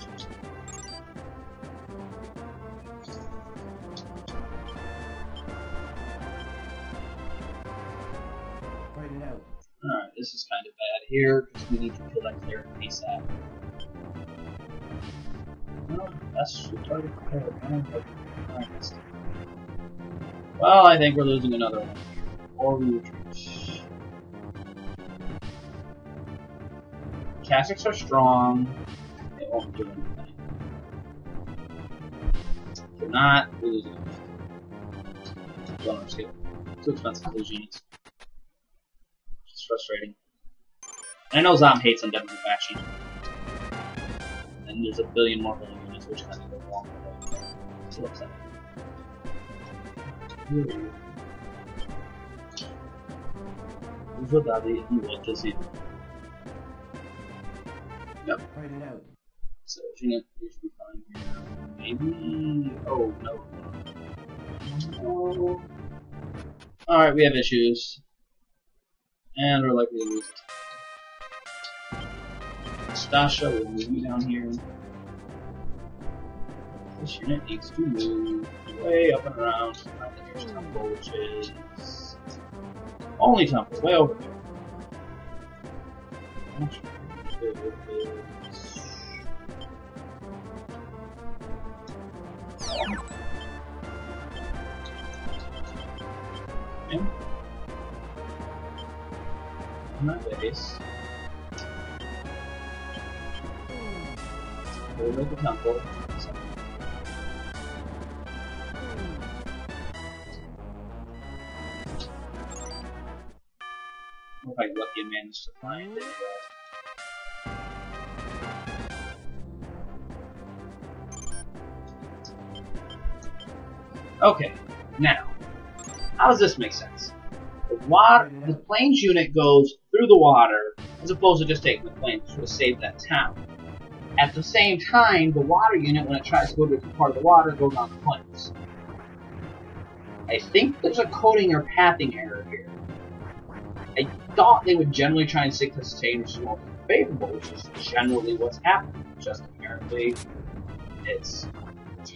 Alright, this is kind of bad here, because we need to kill that cleric ASAP. No, that's the target cleric. Well, I think we're losing another one. Or we retreat. Castics are strong. They won't do anything. If they're not, we're losing them. Don't risk it. Too expensive to lose units. Frustrating. And I know Zom hates them definitely faction. And there's a billion more billion units which kind of go along with it. It's a little upsetting. for Daddy and what does he do? Yep. Fight it out. So unit should be fine here. Maybe. Oh no. No. Alright, we have issues. And we're likely to lose it. Stasha will move you down here. This unit needs to move way up and around. Here's Temple, which is only Temple, way over there. Okay. On that base. Over the temple. If I get lucky and manage to find it. Okay, now, how does this make sense? The planes unit goes through the water, as opposed to just taking the plane to sort of save that town. At the same time, the water unit, when it tries to go to a different part of the water, goes on the planes. I think there's a coding or pathing error here. I thought they would generally try and stick to sustain, which is more favorable, which is generally what's happening. Just apparently, it's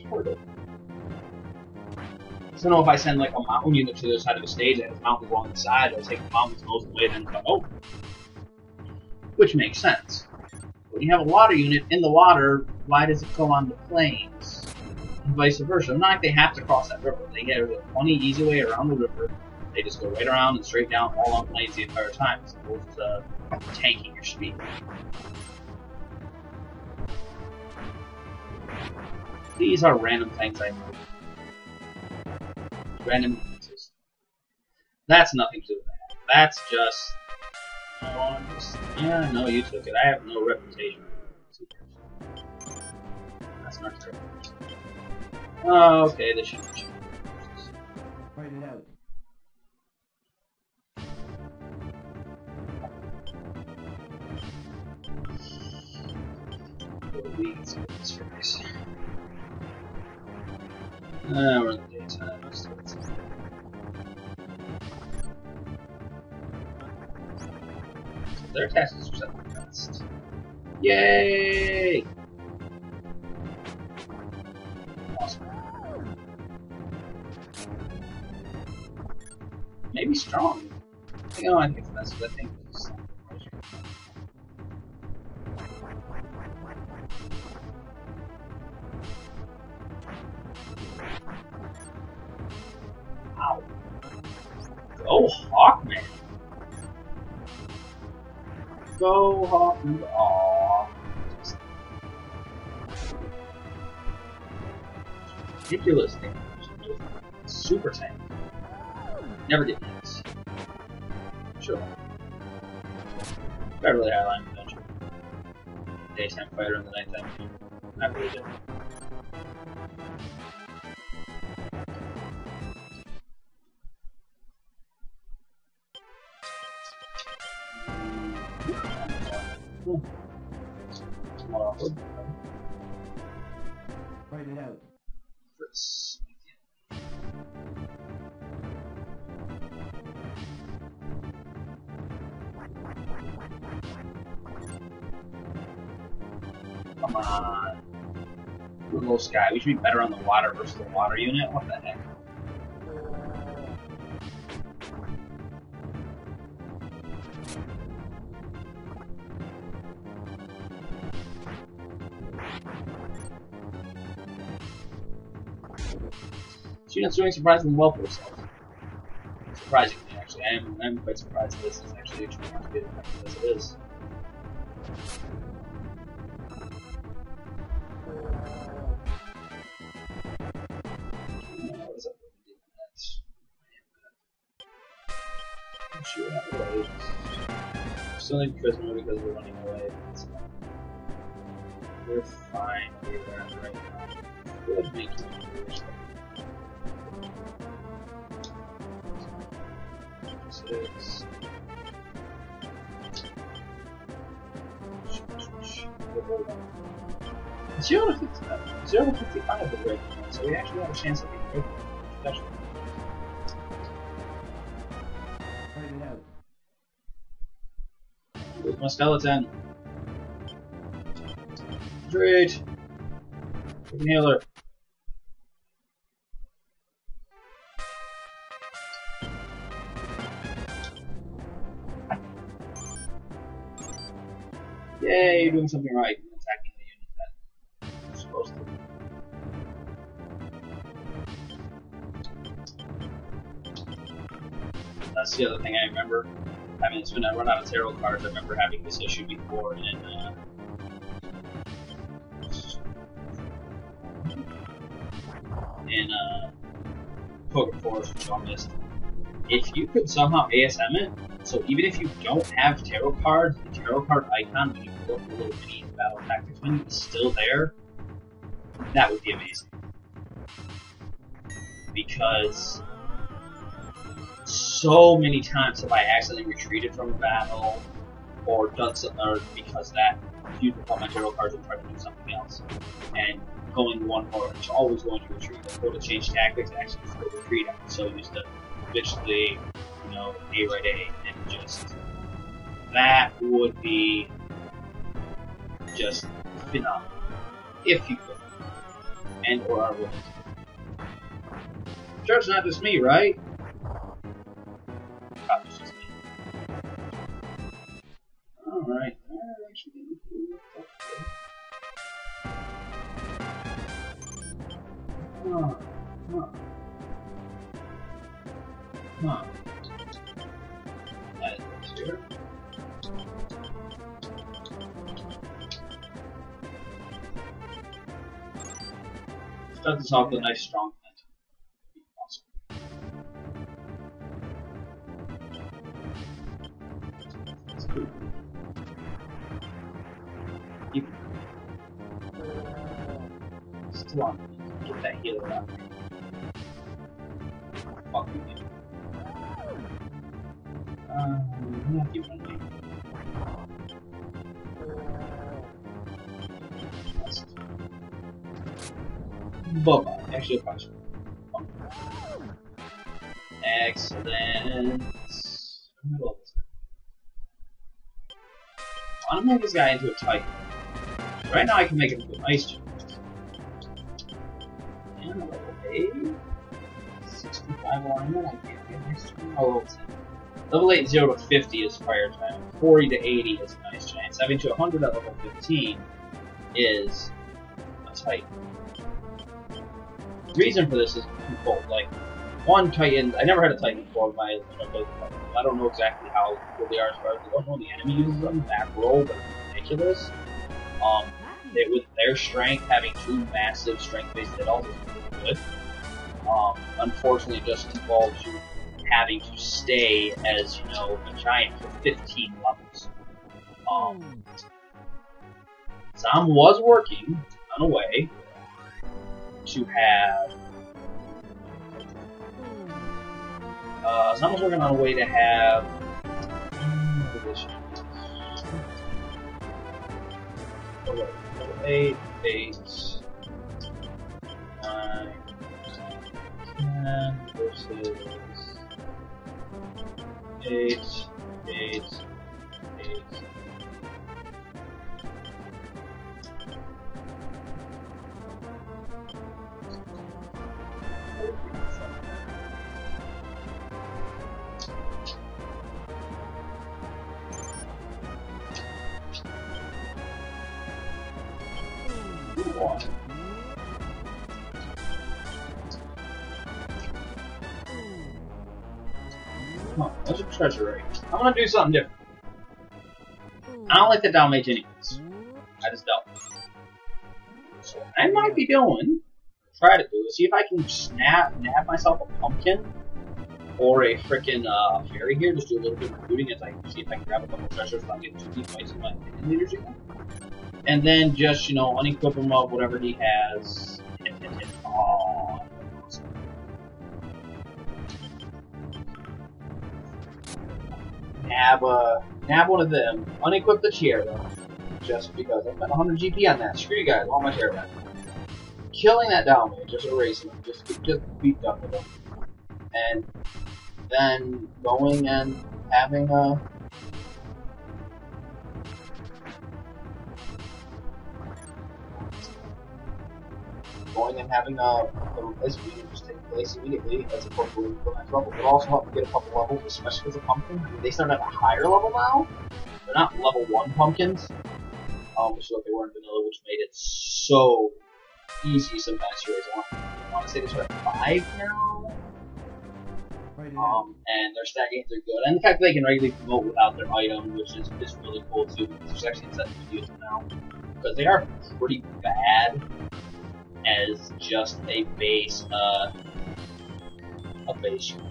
harder. So I don't know if I send like a mountain unit to the other side of the stage and it's mountains along the side, I'll take the mountains most of the way and then come over. Which makes sense. When you have a water unit in the water, why does it go on the plains? And vice versa. Not like they have to cross that river. They get a funny, easy way around the river. They just go right around and straight down all on plains the entire time, as opposed to tanking your speed. These are random things I know. Random differences. That's nothing to do with that. That's just... yeah, no, you took it. I have no reputation. That's not true. Oh, okay, this should be. Fight it out. Weeds with this race. We're in the daytime. So it's their attacks is set the best. Yay! Awesome. Maybe strong. I think it's best, but I think it's ow. Go Hawkman! Go Hawkman! Aww. Ridiculous damage. Super tank. Never did this. Sure. Beverly Airline Adventure. Daytime fighter in the nighttime. Not really good. Fight it out. Let's come on. We're low sky. We should be better on the water versus the water unit. What the heck? This unit's doing surprisingly well for itself. Surprisingly, actually. I'm quite surprised that this is actually turning out to be as effective as it is. What is up with the nets? I'm sure that way. Still need prisoner because we're running away. We're fine where we're at right now. Good make you Six. 0 to 55, 0 to 55 is right, so we actually have a chance of being good. Especially. Find it out. Where's my skeleton? Great. Healer. Yay, you're doing something right. You're attacking the unit that you're supposed to. That's the other thing I remember. I mean, it's when I run out of tarot cards, I remember having this issue before in Ogre Forest, which I missed. If you could somehow ASM it, so even if you don't have tarot cards, the tarot card icon when you pull up the little mini battle tactics menu is still there, that would be amazing. Because so many times have I accidentally retreated from a battle, or done something, or because that used up all my tarot cards and tried to do something else, and going one more, it's always going to retreat. Or to change tactics, actually for retreat, I'm so used to bitchly, you know, A right A, and just that would be just phenomenal if you could, and or are willing. Sure, it's not just me, right? Probably just me. All right, actually. Huh. That is here. Start this off with a nice strong flint. Awesome. That's cool. Still on. Get that healer out. Fuck you. Not even me. Bubba. Actually, a bunch. Excellent. I want to make this guy into a Titan. Right now, I can make him into an Ice Giant. And level 8. 65 alignment. I can't get an Ice Giant. Oh, level 10. Level 8, 0 to 50 is Fire Giant. 40 to 80 is an Ice Giant. 70 to 100 at level 15 is a Titan. The reason for this is twofold. Like, one Titan, I never had a Titan before. I don't know exactly how good they are as far as I don't know the enemy uses them. Back roll, but it's ridiculous. With their strength, having two massive strength-based hit-alls is really good. Unfortunately, just involves you having to stay as, you know, a giant for 15 levels. Zom was working on a way to have. Zom was working on a way to have. Level 8, 8, 9, 10 versus 8, 8, 8. Come on, there's a treasure right. I'm gonna do something different. I don't like the down mage anyways. I just don't. So what I might be doing, try to do, is see if I can nab myself a pumpkin or a frickin' fairy here. Just do a little bit of recruiting as I see if I can grab a couple treasures without getting too deep fights in my opinion leaders again. And then just, you know, unequip him of whatever he has. Oh, nab one of them. Unequip the chair though. just because I spent 100 GP on that. Screw you guys, all my share back. Killing that down there, just erasing him, just be done with him. And then going and having a replacement meeting just take place immediately as opposed to the next level. But also help me get a couple levels, especially as a pumpkin. I mean, they start at a higher level now. They're not level 1 pumpkins, which is what they were in vanilla, which made it so easy sometimes to raise. I want to say they start at 5 now. And their stat gains are good. And the fact that they can regularly promote without their item, which is really cool too, because there's actually incentive to use them now. Because they are pretty bad as just a base unit.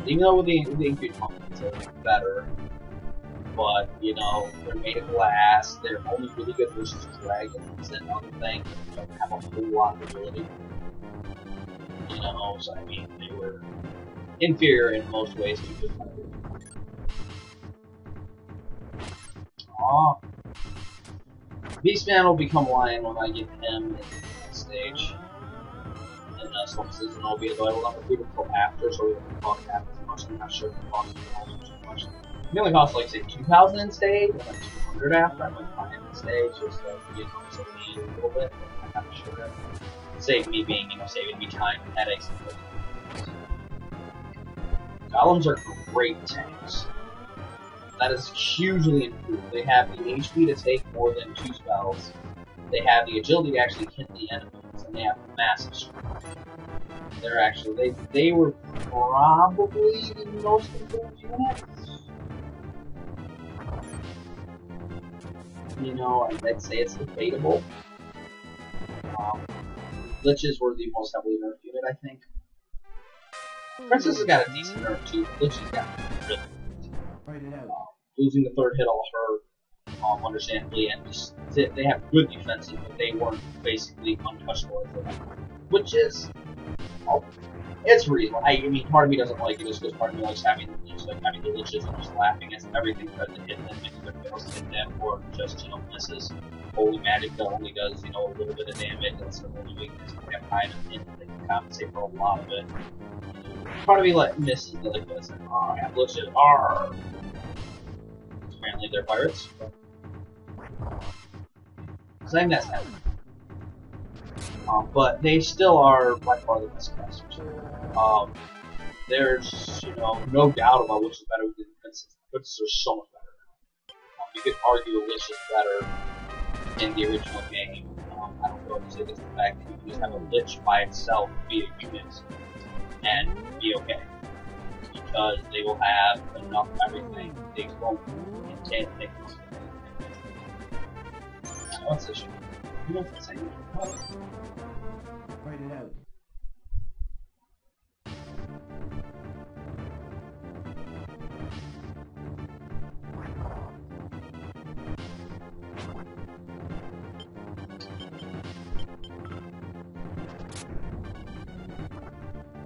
Even though with the increased pumpkins are better. But, you know, they're made of glass, they're only really good versus dragons and other things. They don't have a whole lot of ability. You know, so I mean, they were inferior in most ways to good fighters. Aww. Beastman will become Lion when I get him in the next stage. And some season will be, though I will not recruit until after, so we don't talk after too much. I'm not sure if it costs too much. It only costs like, say, 2,000 in stage, and like 200 after. I might find it in stage, just to get save me a little bit. I'm not sure that save me being, you know, saving me time and headaches and things. Golems are great tanks. That is hugely improved. They have the HP to take more than 2 spells. They have the agility to actually hit the enemies, and they have massive strength. They're actually, they were probably the most improved units. You know, I'd say it's debatable. Liches were the most heavily nerfed unit, I think. Princess has got a decent nerf too. Liches got really good. Losing the 3rd hit all hurt, understandably, and just they have good defensive, but they weren't basically untouchable as well. Which is, well, it's reasonable. I mean, part of me doesn't like it just because part of me likes having the Liches and just laughing at everything trying to hit them and either fails to hit them or just, you know, misses. Holy Magic that only does, you know, a little bit of damage. That's their only weakness. They have high enough hit that they can compensate for a lot of it. Part of me misses the like this. Oh, I have Liches. Arrgh. Apparently they're pirates. Saying that's happening. But they still are by far the best casters. There's, you know, no doubt about which is better with the Princess. Princess are so much better. You could argue which is better in the original game. I don't know if to say this, the fact that you can just have a Lich by itself be a unit and be okay. Because they will have enough everything. They won't intend things. What's this? You know what's saying? Write it out.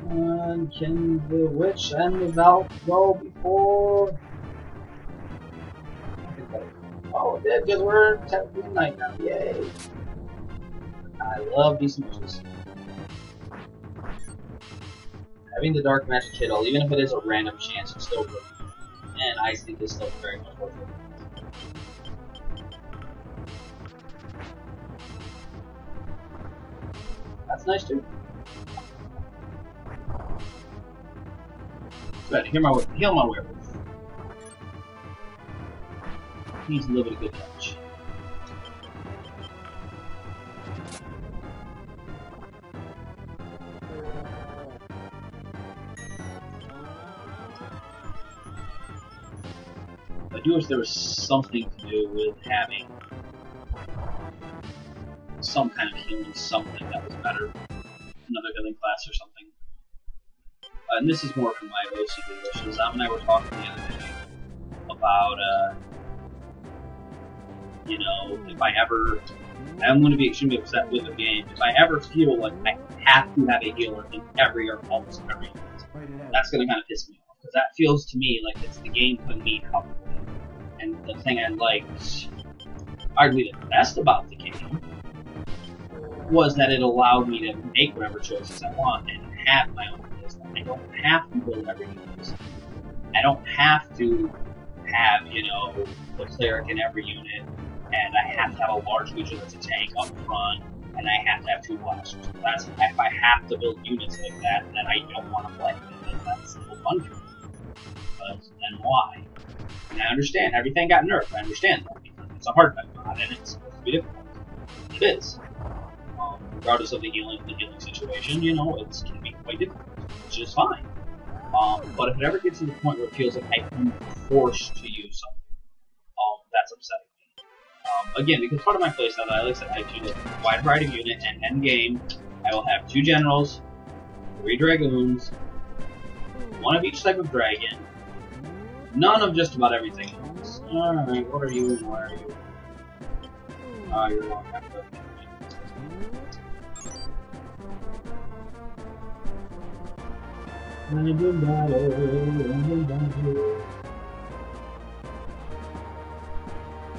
And can the witch and the valve go before? Oh, it did, because we're at midnight now. Yay! I love decent witches. Having the dark magic hit all, even if it is a random chance, it's still good. And I think it's still very much worth it. That's nice too. Good, heal my werewolf. Needs a little bit of good touch. I do wish there was something to do with having some kind of healing, something that was better. Another healing class or something. And this is more from my OCD wishes. Sam and I were talking the other day about, you know, if I ever, I'm going to be extremely upset with the game, if I ever feel like I have to have a healer in every or almost every unit, that's going to kind of piss me off. Because that feels to me like it's the game putting me out. And the thing I liked arguably the best about the game was that it allowed me to make whatever choices I want and have my own playstyle. I don't have to build every unit. I don't have to have, you know, the cleric in every unit, and I have to have a large creature that's a tank up front, and I have to have 2 blasters. That's, if I have to build units like that, then I don't want to play. That's no fun for me. But then why? And I understand, everything got nerfed, I understand that, because it's a hard mod, and it's supposed to be difficult. It is. Regardless of the healing situation, you know, it can be quite difficult, which is fine. But if it ever gets to the point where it feels like I'm forced to use something, that's upsetting me. Again, because part of my playstyle, like I said, I choose a wide variety of unit, and end game, I will have 2 generals, 3 dragoons, 1 of each type of dragon, none of just about everything else. Alright, what are you and where are you? Oh, you're wrong.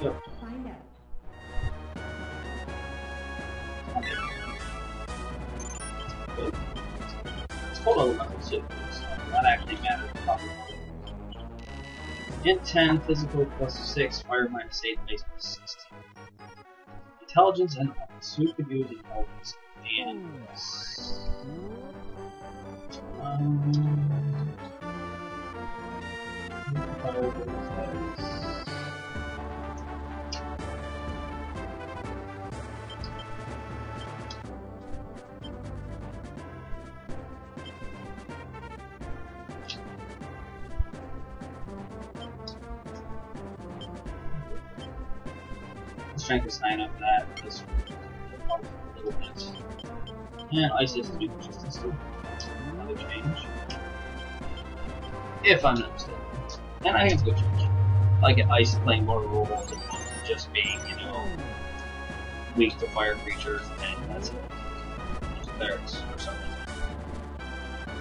Yep. Find out. Good. It's called elemental too, so that actually matters probably. Int 10, physical +6, fire -8, base +16. Intelligence and sweep could use intelligence and strength is 9 of that, this a little bit. And ice has to be persistent still. Another change. If I'm not mistaken. And I think it's a good change. I like it, ice playing more of a role as opposed to just being, you know, weak to fire creatures, and that's it. Clerics or something.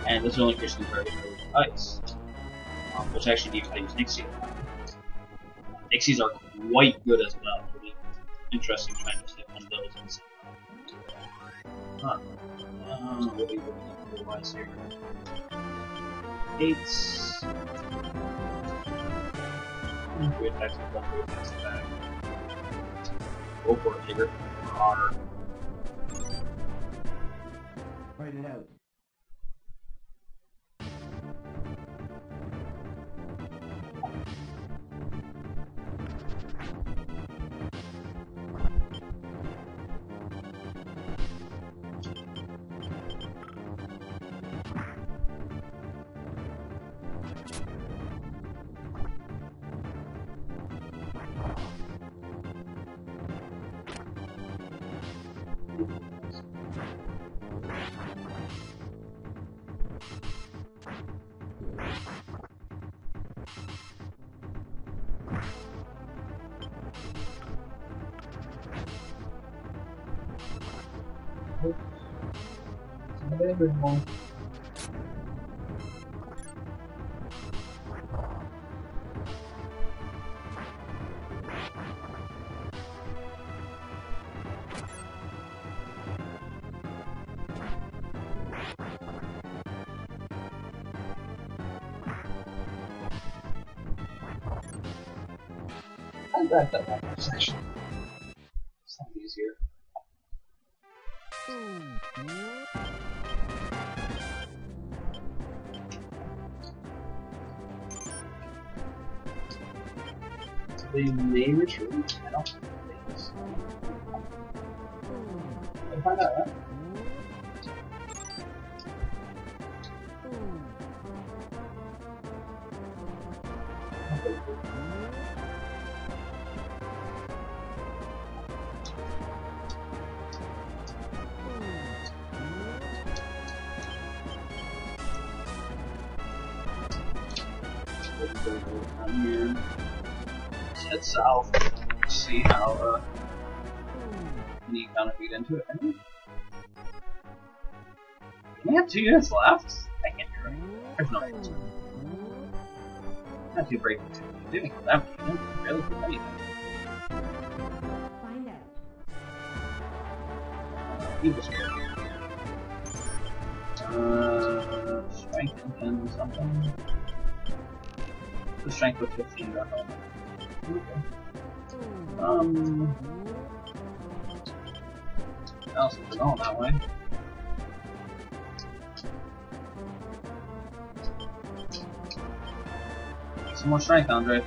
And this is the only creature target with ice. Which actually means I use Nixie. Nixies are quite good as well. It'll be interesting trying to hit one of those and see. Huh. What do we do otherwise here? 8s. 3 attacks with 1 attacks attack. Go for it, Tigger. R. Write it out. Everyone. I'm glad that was actually something easier. They may retreat. I don't think so. We'll find out, right? Down here. Let's head south. See how any kind of feed into it. Can we have 2 units left? I can't be right. There's no reason. Not too breaking. Didn't go that many units. Barely did anything. Evil Spirit. Strength and something. The strength with 15 dark element. Okay. Else is going that way. Some more strength, Andre.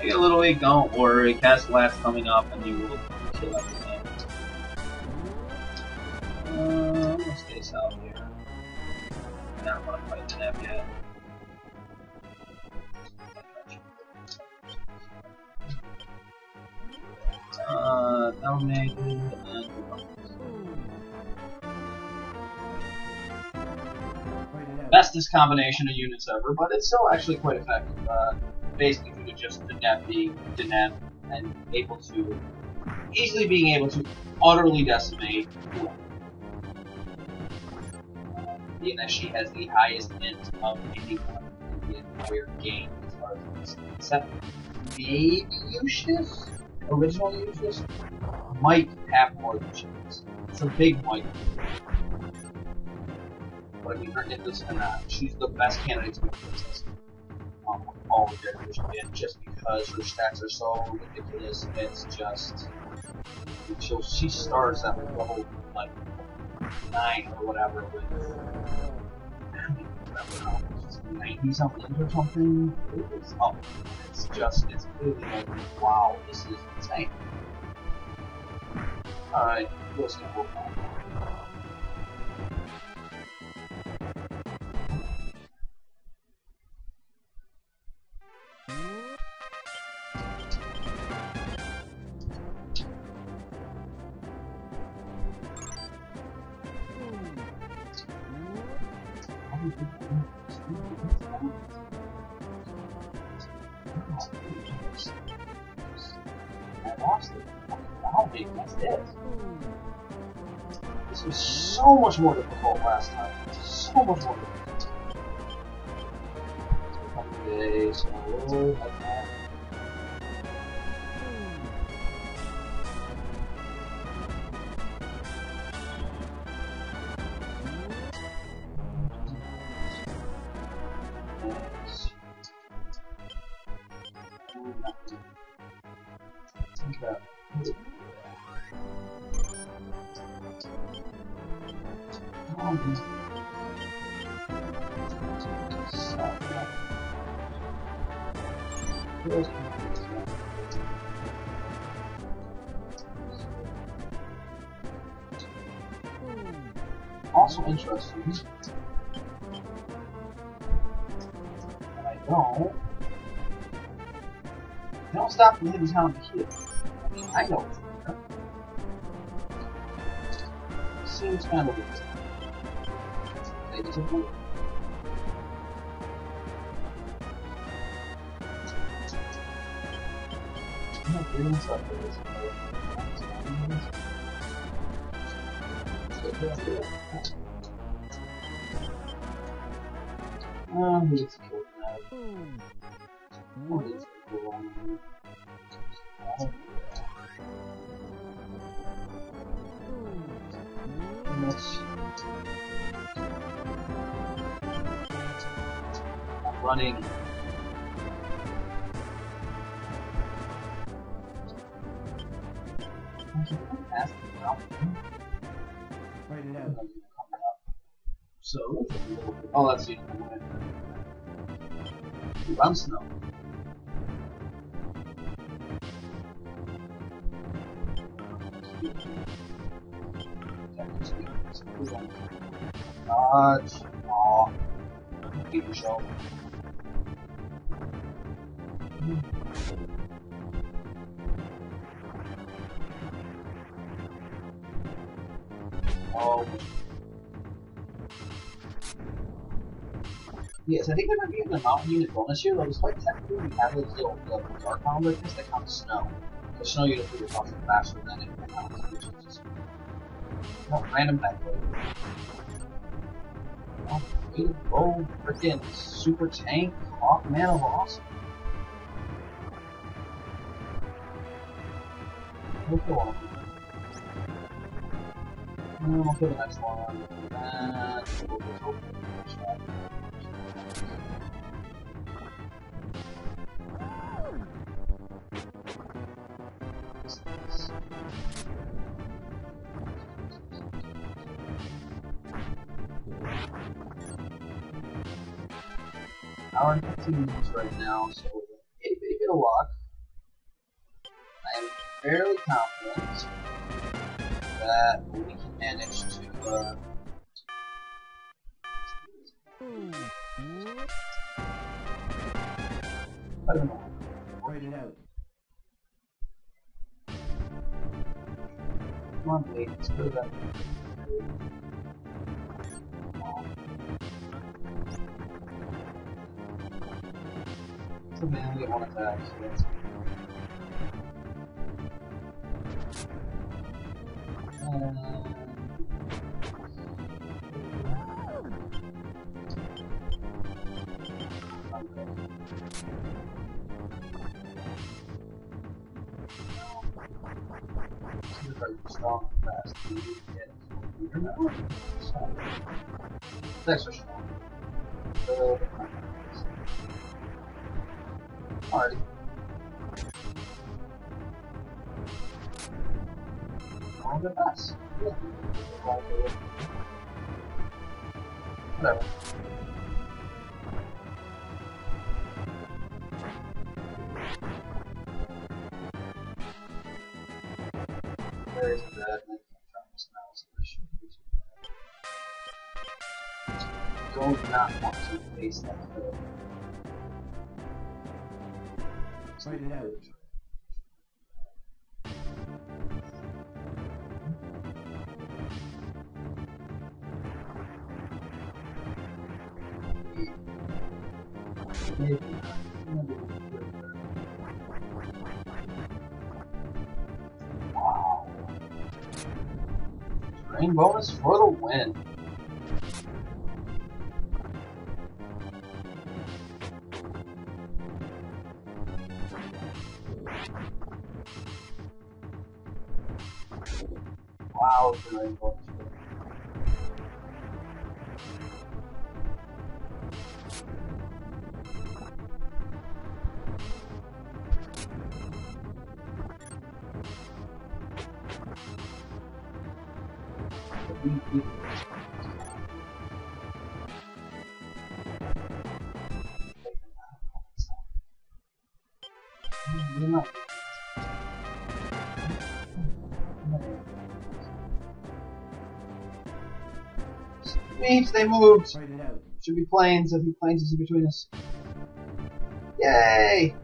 You get a little weak, don't worry. Cast Blast coming up and you will kill everything. Let's stay south here. I don't want to fight the nap yet. Dominated and bestest combination of units ever, but it's still actually quite effective. Basically due to just the net being Deneb and easily being able to utterly decimate. Being that she has the highest int of anyone in the entire game as far as I'm concerned. Except maybe Lucius? Original Lucius? Might have more than she does. It's a big might. But I mean, her int is she's the best candidate to be princess. All the characters you get, just because her stats are so ridiculous. It's just until she starts at level like 9 or whatever with 90 something or something. It's up. It's really like, wow, this is insane. Alright, let's go. I lost it. That's it. This was so much more difficult last time. So much more difficult. Okay, so like that. Also interesting, and I don't stop from hitting town to kill. I mean, I know it's there. Seems kind of weird. They just avoid it. I'm not doing stuff for this. It's killed now. What is going on here? I'm running. Fight it out. So, oh, let's see. Run snow. Dodge. Aw. Keep yourself. Oh. Yes, I think there might be a mountain unit bonus here, though despite technically we have those little dark mountain like this that count as snow. The snow units will be crossing faster than anything else, which is just random backload. Oh, frickin' super tank, Hawkman of awesome. We'll kill one. And we'll kill the next one. And we'll just hope for the shot. Hour and 15 minutes right now, so a bit of luck. I am fairly confident that we can manage to I don't know. Write it out. Come on, wait, let's go to that. So we only get one attack, so that's good. Strong and fast. You're not strong. That's so strong. Alrighty. All the best. Yeah. Whatever. There is a bad and I can't try this now, so this shouldn't be too bad. Don't not want to face that hill. Write it out. Wow. Terrain bonus for the win. Wow, terrain bonus. Sweet, they moved! Write it out. Should be planes, there'll be planes in between us. Yay!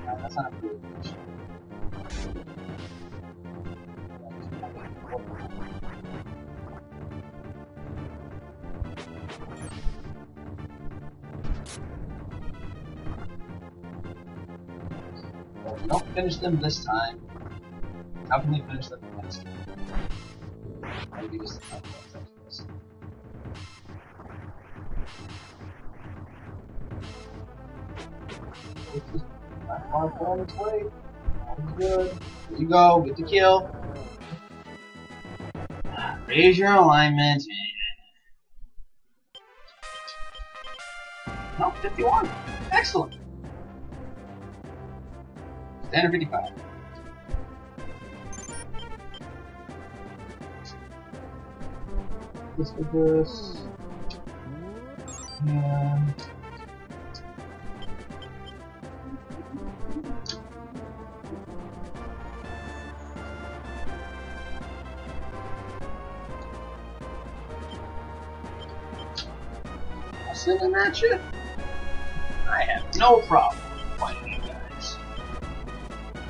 That's not a good position. Well, if we don't finish them this time, how can we finish them next time? Maybe just the time after this. It's just not far on its way. All good. There you go, get the kill. Raise your alignment. No, 51. Excellent. Standard 55. Let's do this. And I'll send in that shit. I have no problem fighting you guys.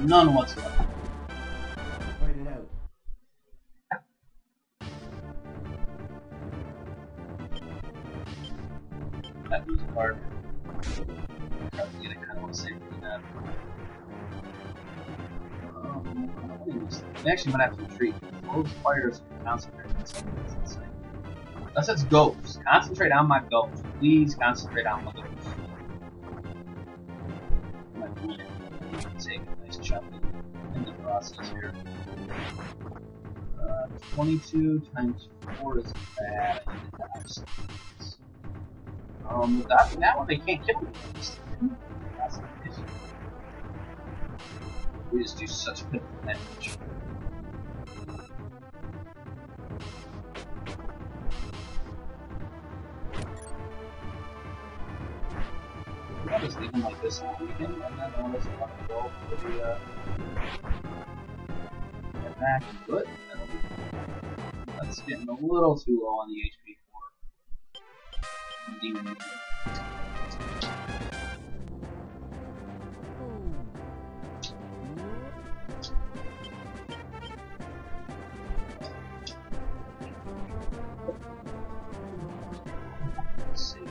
None whatsoever. Write it out. That was hard. Probably gonna kind of want to save for that. We actually might have to retreat. Those fires can concentrate on something that's insane. Unless it's ghosts. Concentrate on my ghosts. Please concentrate on my ghosts. 22 times 4 is bad. I need to die some. Without that one, they can't kill me. That's the issue. We just do such good damage. I'll just leave them like this all weekend, and then I'll just let them go for the attack and good. That's getting a little too low on the HP for Demon. Let's see.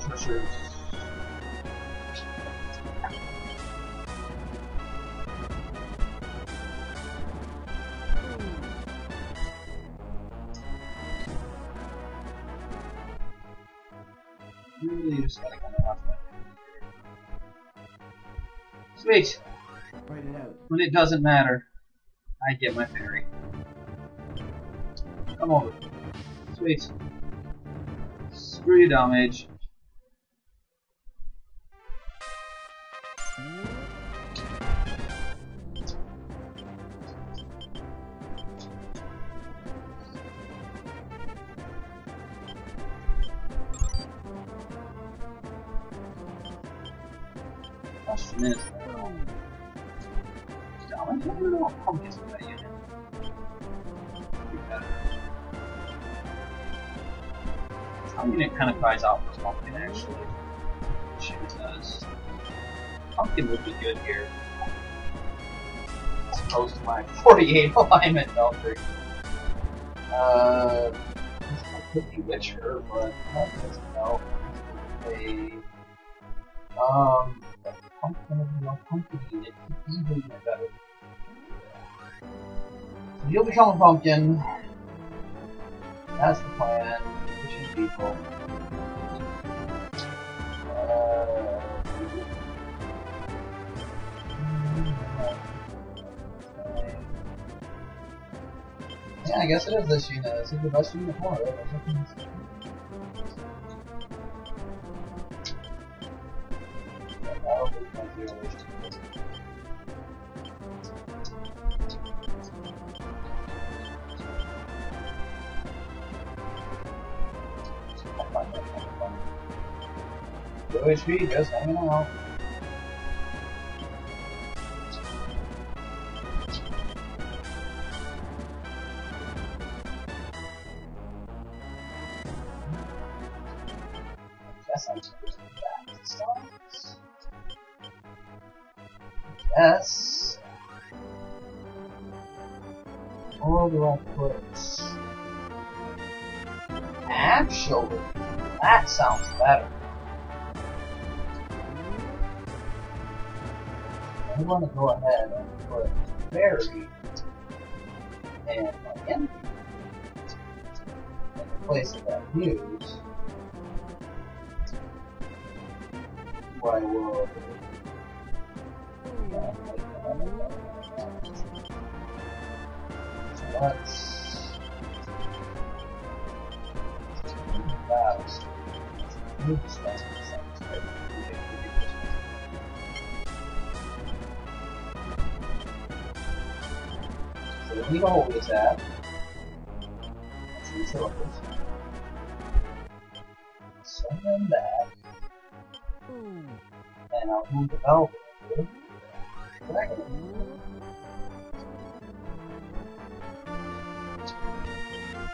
Treasures. Really just gotta kind of watch that. Sweet. Write it out. When it doesn't matter, I get my fairy. Come over. Sweet. Screw you, damage. Question is, I don't know what pumpkins with that unit. Be better. Our unit kind of cries out for pumpkin, actually. She does. Pumpkin would be good here. As opposed to my 48 alignment Belfry. This could be Witcher, but that doesn't help. Pumpkin unit could even get better. So you'll become a pumpkin. That's the plan. Pushing people. Yeah, I guess it is this unit. This is the best unit for it. Low HP, just hanging out. Guess I'm just going back to start. Yes. Or do I put? Actually, that sounds better. I'm going to go ahead and put Fairy and my enemy in the place of that Muse. What I will. So let's. Move stuff. So we hold this at. Let's see cylinders. Send them back. And I'll move the valve over.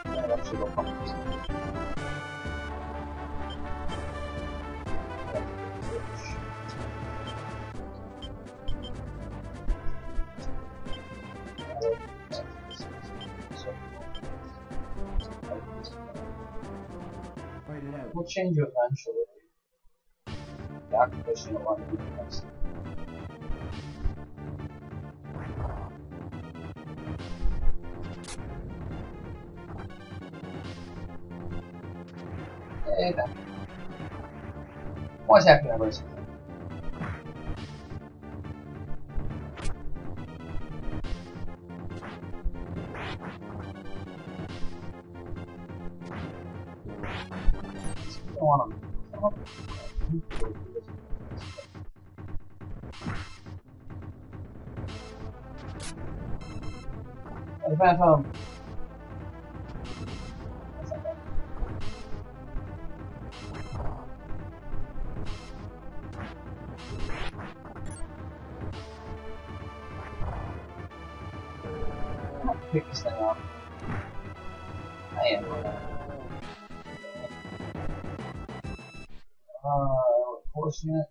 And that should go pump. We'll change it eventually. The octopus you don't want to do next. Hey, back. What's happening, everybody? I want to. Hey, Phantom. Pick this thing up. I am. Forcing it.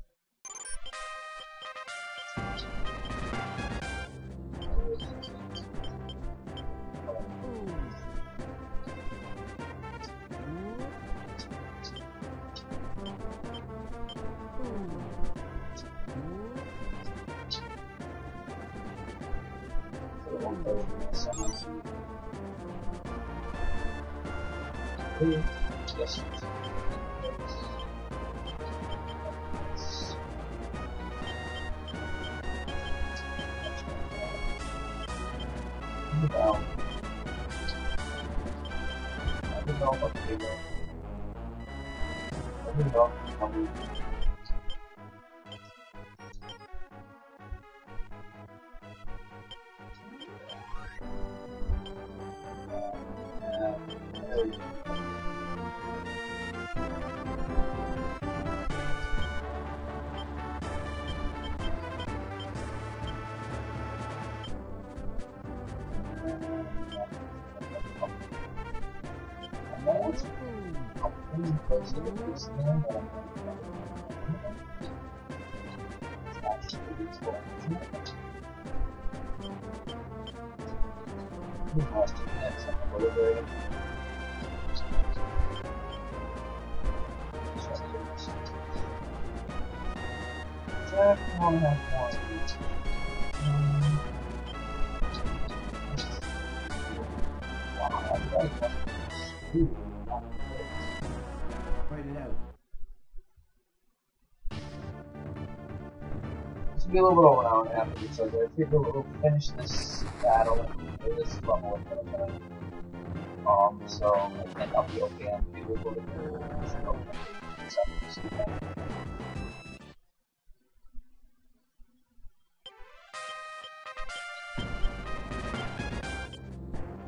Yes. Well, I don't know what to do. I don't know what to do. Fight it out. This will be a little bit over an hour and a half, so I think we'll finish this battle or this level in a minute. So I think I'll be okay on the video for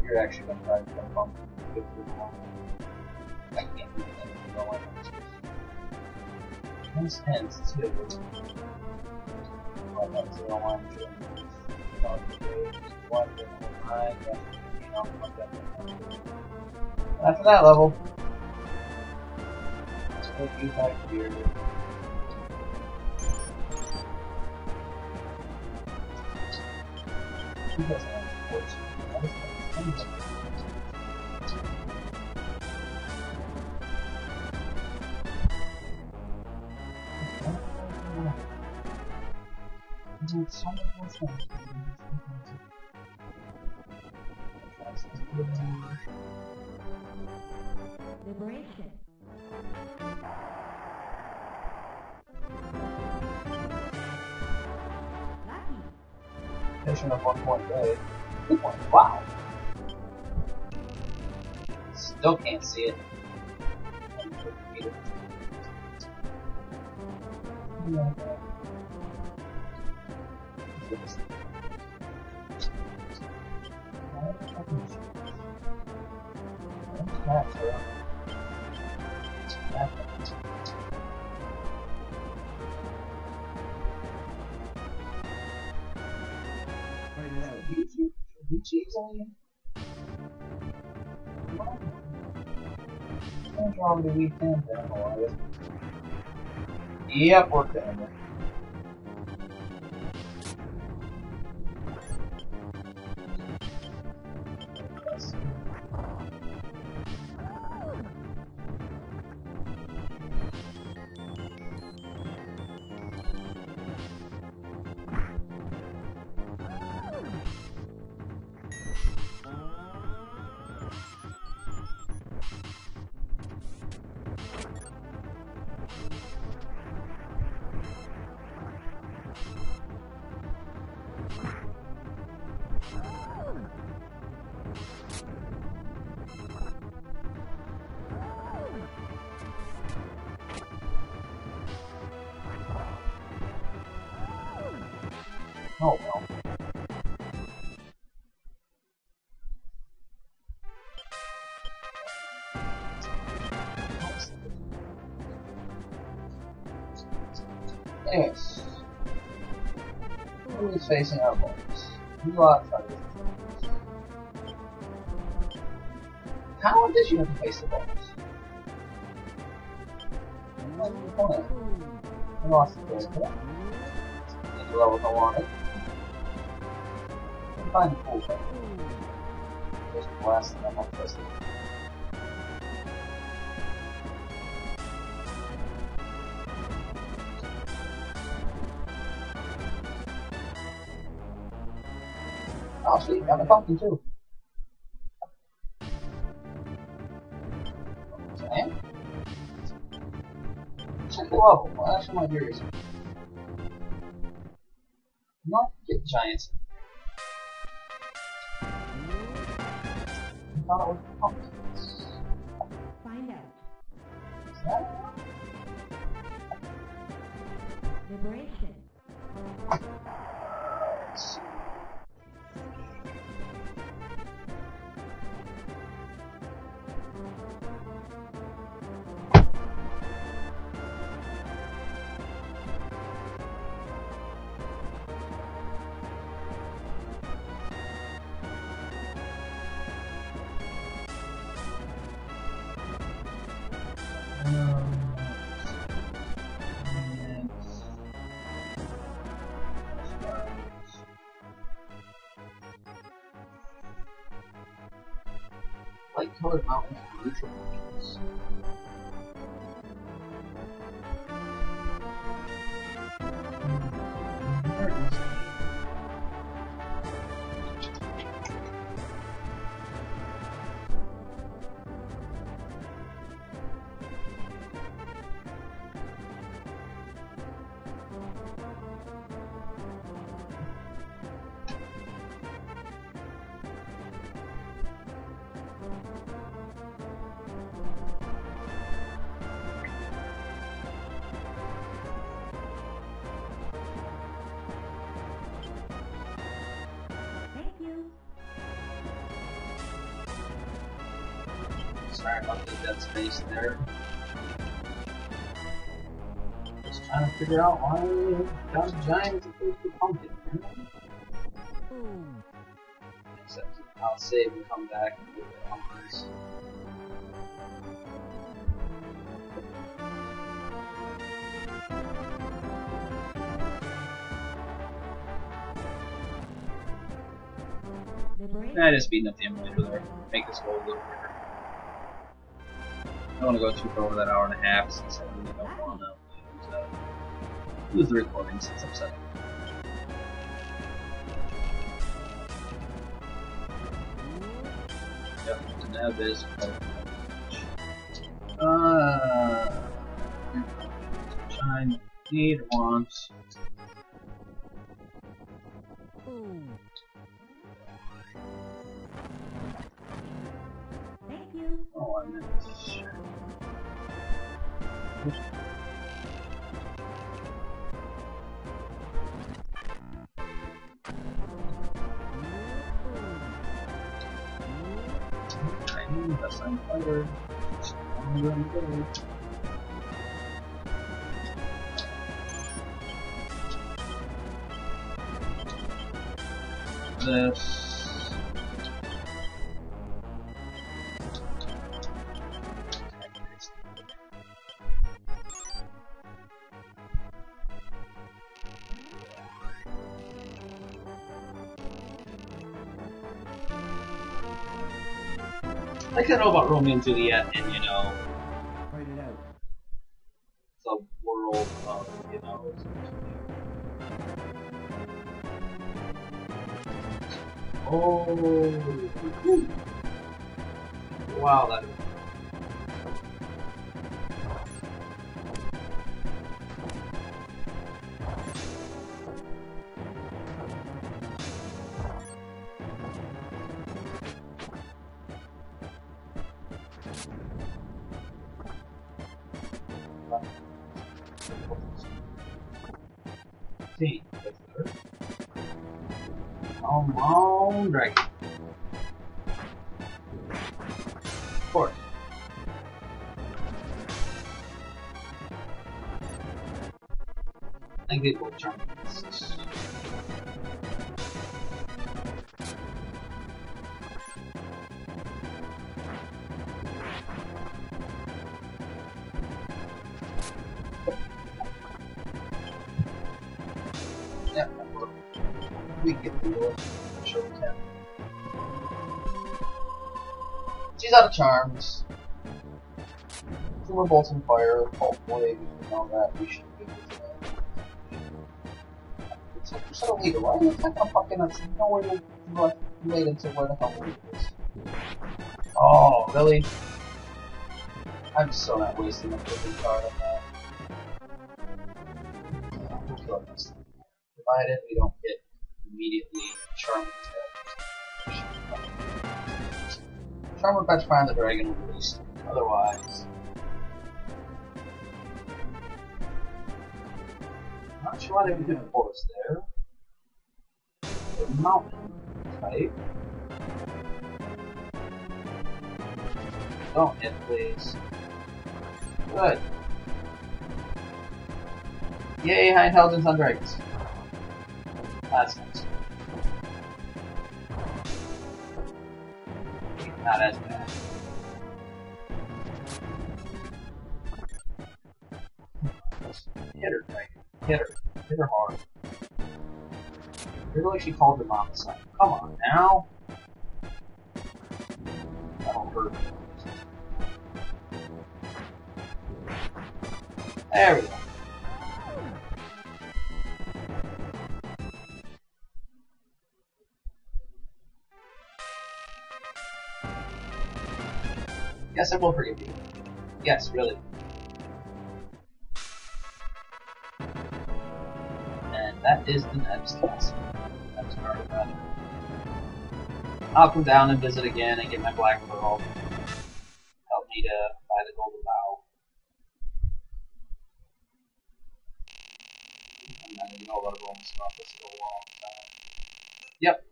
You're actually going to try to jump on get through the wall. I can't do anything going on. This ends too. Well, that's 0-1, 2, 1, 9, after that level, let's take you back here. He doesn't have sports. Liberation. Lucky. Mission of 1.8. 2.0. Wow. Still can't see it. Yeah. Fight it out. Cheese on you? What's wrong with the weekend? Yep, we're done. Oh well. Anyways, who is facing our opponents? Who are trying How did you have to face the balls? What's the opponent? I lost the character. Get the level I wanted. Find the cool thing. Just blast them up first. Oh sweet, got the pumpkin too. Okay. Check the level. Well, actually, my curious. Not get giants. I thought it was pumpkins. Find out. Is that Liberation. Let's see. Light colored mountain crucial points. Thank you. Sorry about the dead space there. Just trying to figure out why we got giants opposed to pumpkin. Except I'll save and come back and do the numbers. Liberation. I just beating up the emulator there. Make this go a little quicker. I don't want to go too far over that hour and a half since I really don't want to lose the recording since I'm setting. Yep, the neb is shine, need, wants. Thank you. Oh, I meant sure. Tiny, best I'm fighter. Stronger and good. This. I don't know about Romeo and Juliet and, you know, Fight it out. the world of, you know, oh, wow, that see, that's better. Come on, dragon. Of course. I think it will turn this. Yeah, we get the door. I'm sure we can. She's out of charms. Two more bolts and fire. Hopefully, we know that we should be able to. It's like, you're so leader. Why are you attacking a fucking nuts? There's nowhere to relate into where the hell the leader is. Oh, really? I'm so not wasting a freaking card on that. We'll kill it next time. Provided we don't get immediately charmed attack. Charm would fetch fire on the dragon at least. Otherwise. Not sure why they would do the forest there. The mountain type. Don't hit, please. Good. Yay, high intelligence on dragons. That's nice. Not as bad. Hit her, dragon. Hit her. Hit her hard. Really, she called her mom a son. Come on now. That'll hurt. There we go. Yes, I will forgive you. Yes, really. And that is the Neb's castle. Neb's card, rather. I'll come down and visit again and get my black pearl. Help me to buy the golden bow. And then you know about rolling stuff. This is a long time. Yep.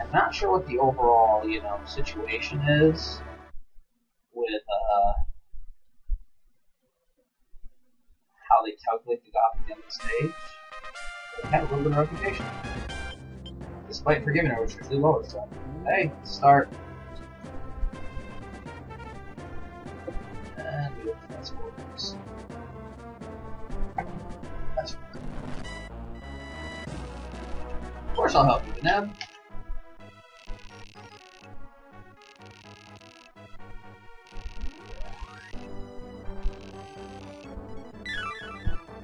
I'm not sure what the overall, situation is with how they calculate the goth at the end of the stage. But it had a little bit of reputation. Despite forgiving her, which usually lower stuff. Hey, start. And we have transporters. That's right. Of course I'll help you, Neb.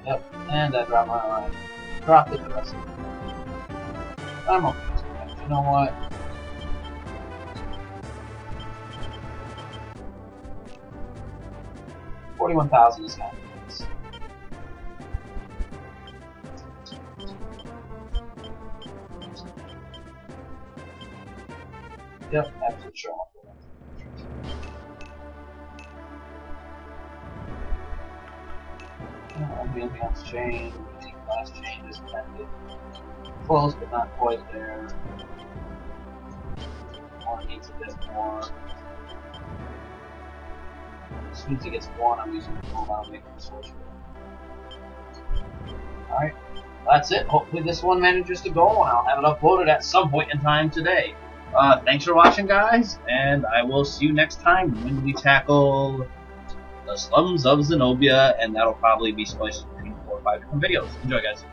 Yep, and I dropped my line. Dropped it the rest of it. I'm okay. You know what? $41,000 is kind of nice. Yep, absolutely sure. Anything else changed? Last change is connected. Close, but not quite there. One needs a bit more. As soon as he gets one, I'm using the full out making the switch. Alright, that's it. Hopefully this one manages to go, and I'll have it uploaded at some point in time today. Thanks for watching, guys, and I will see you next time when we tackle the slums of Zenobia, and that'll probably be spliced between 4 or 5 different videos. Enjoy, guys.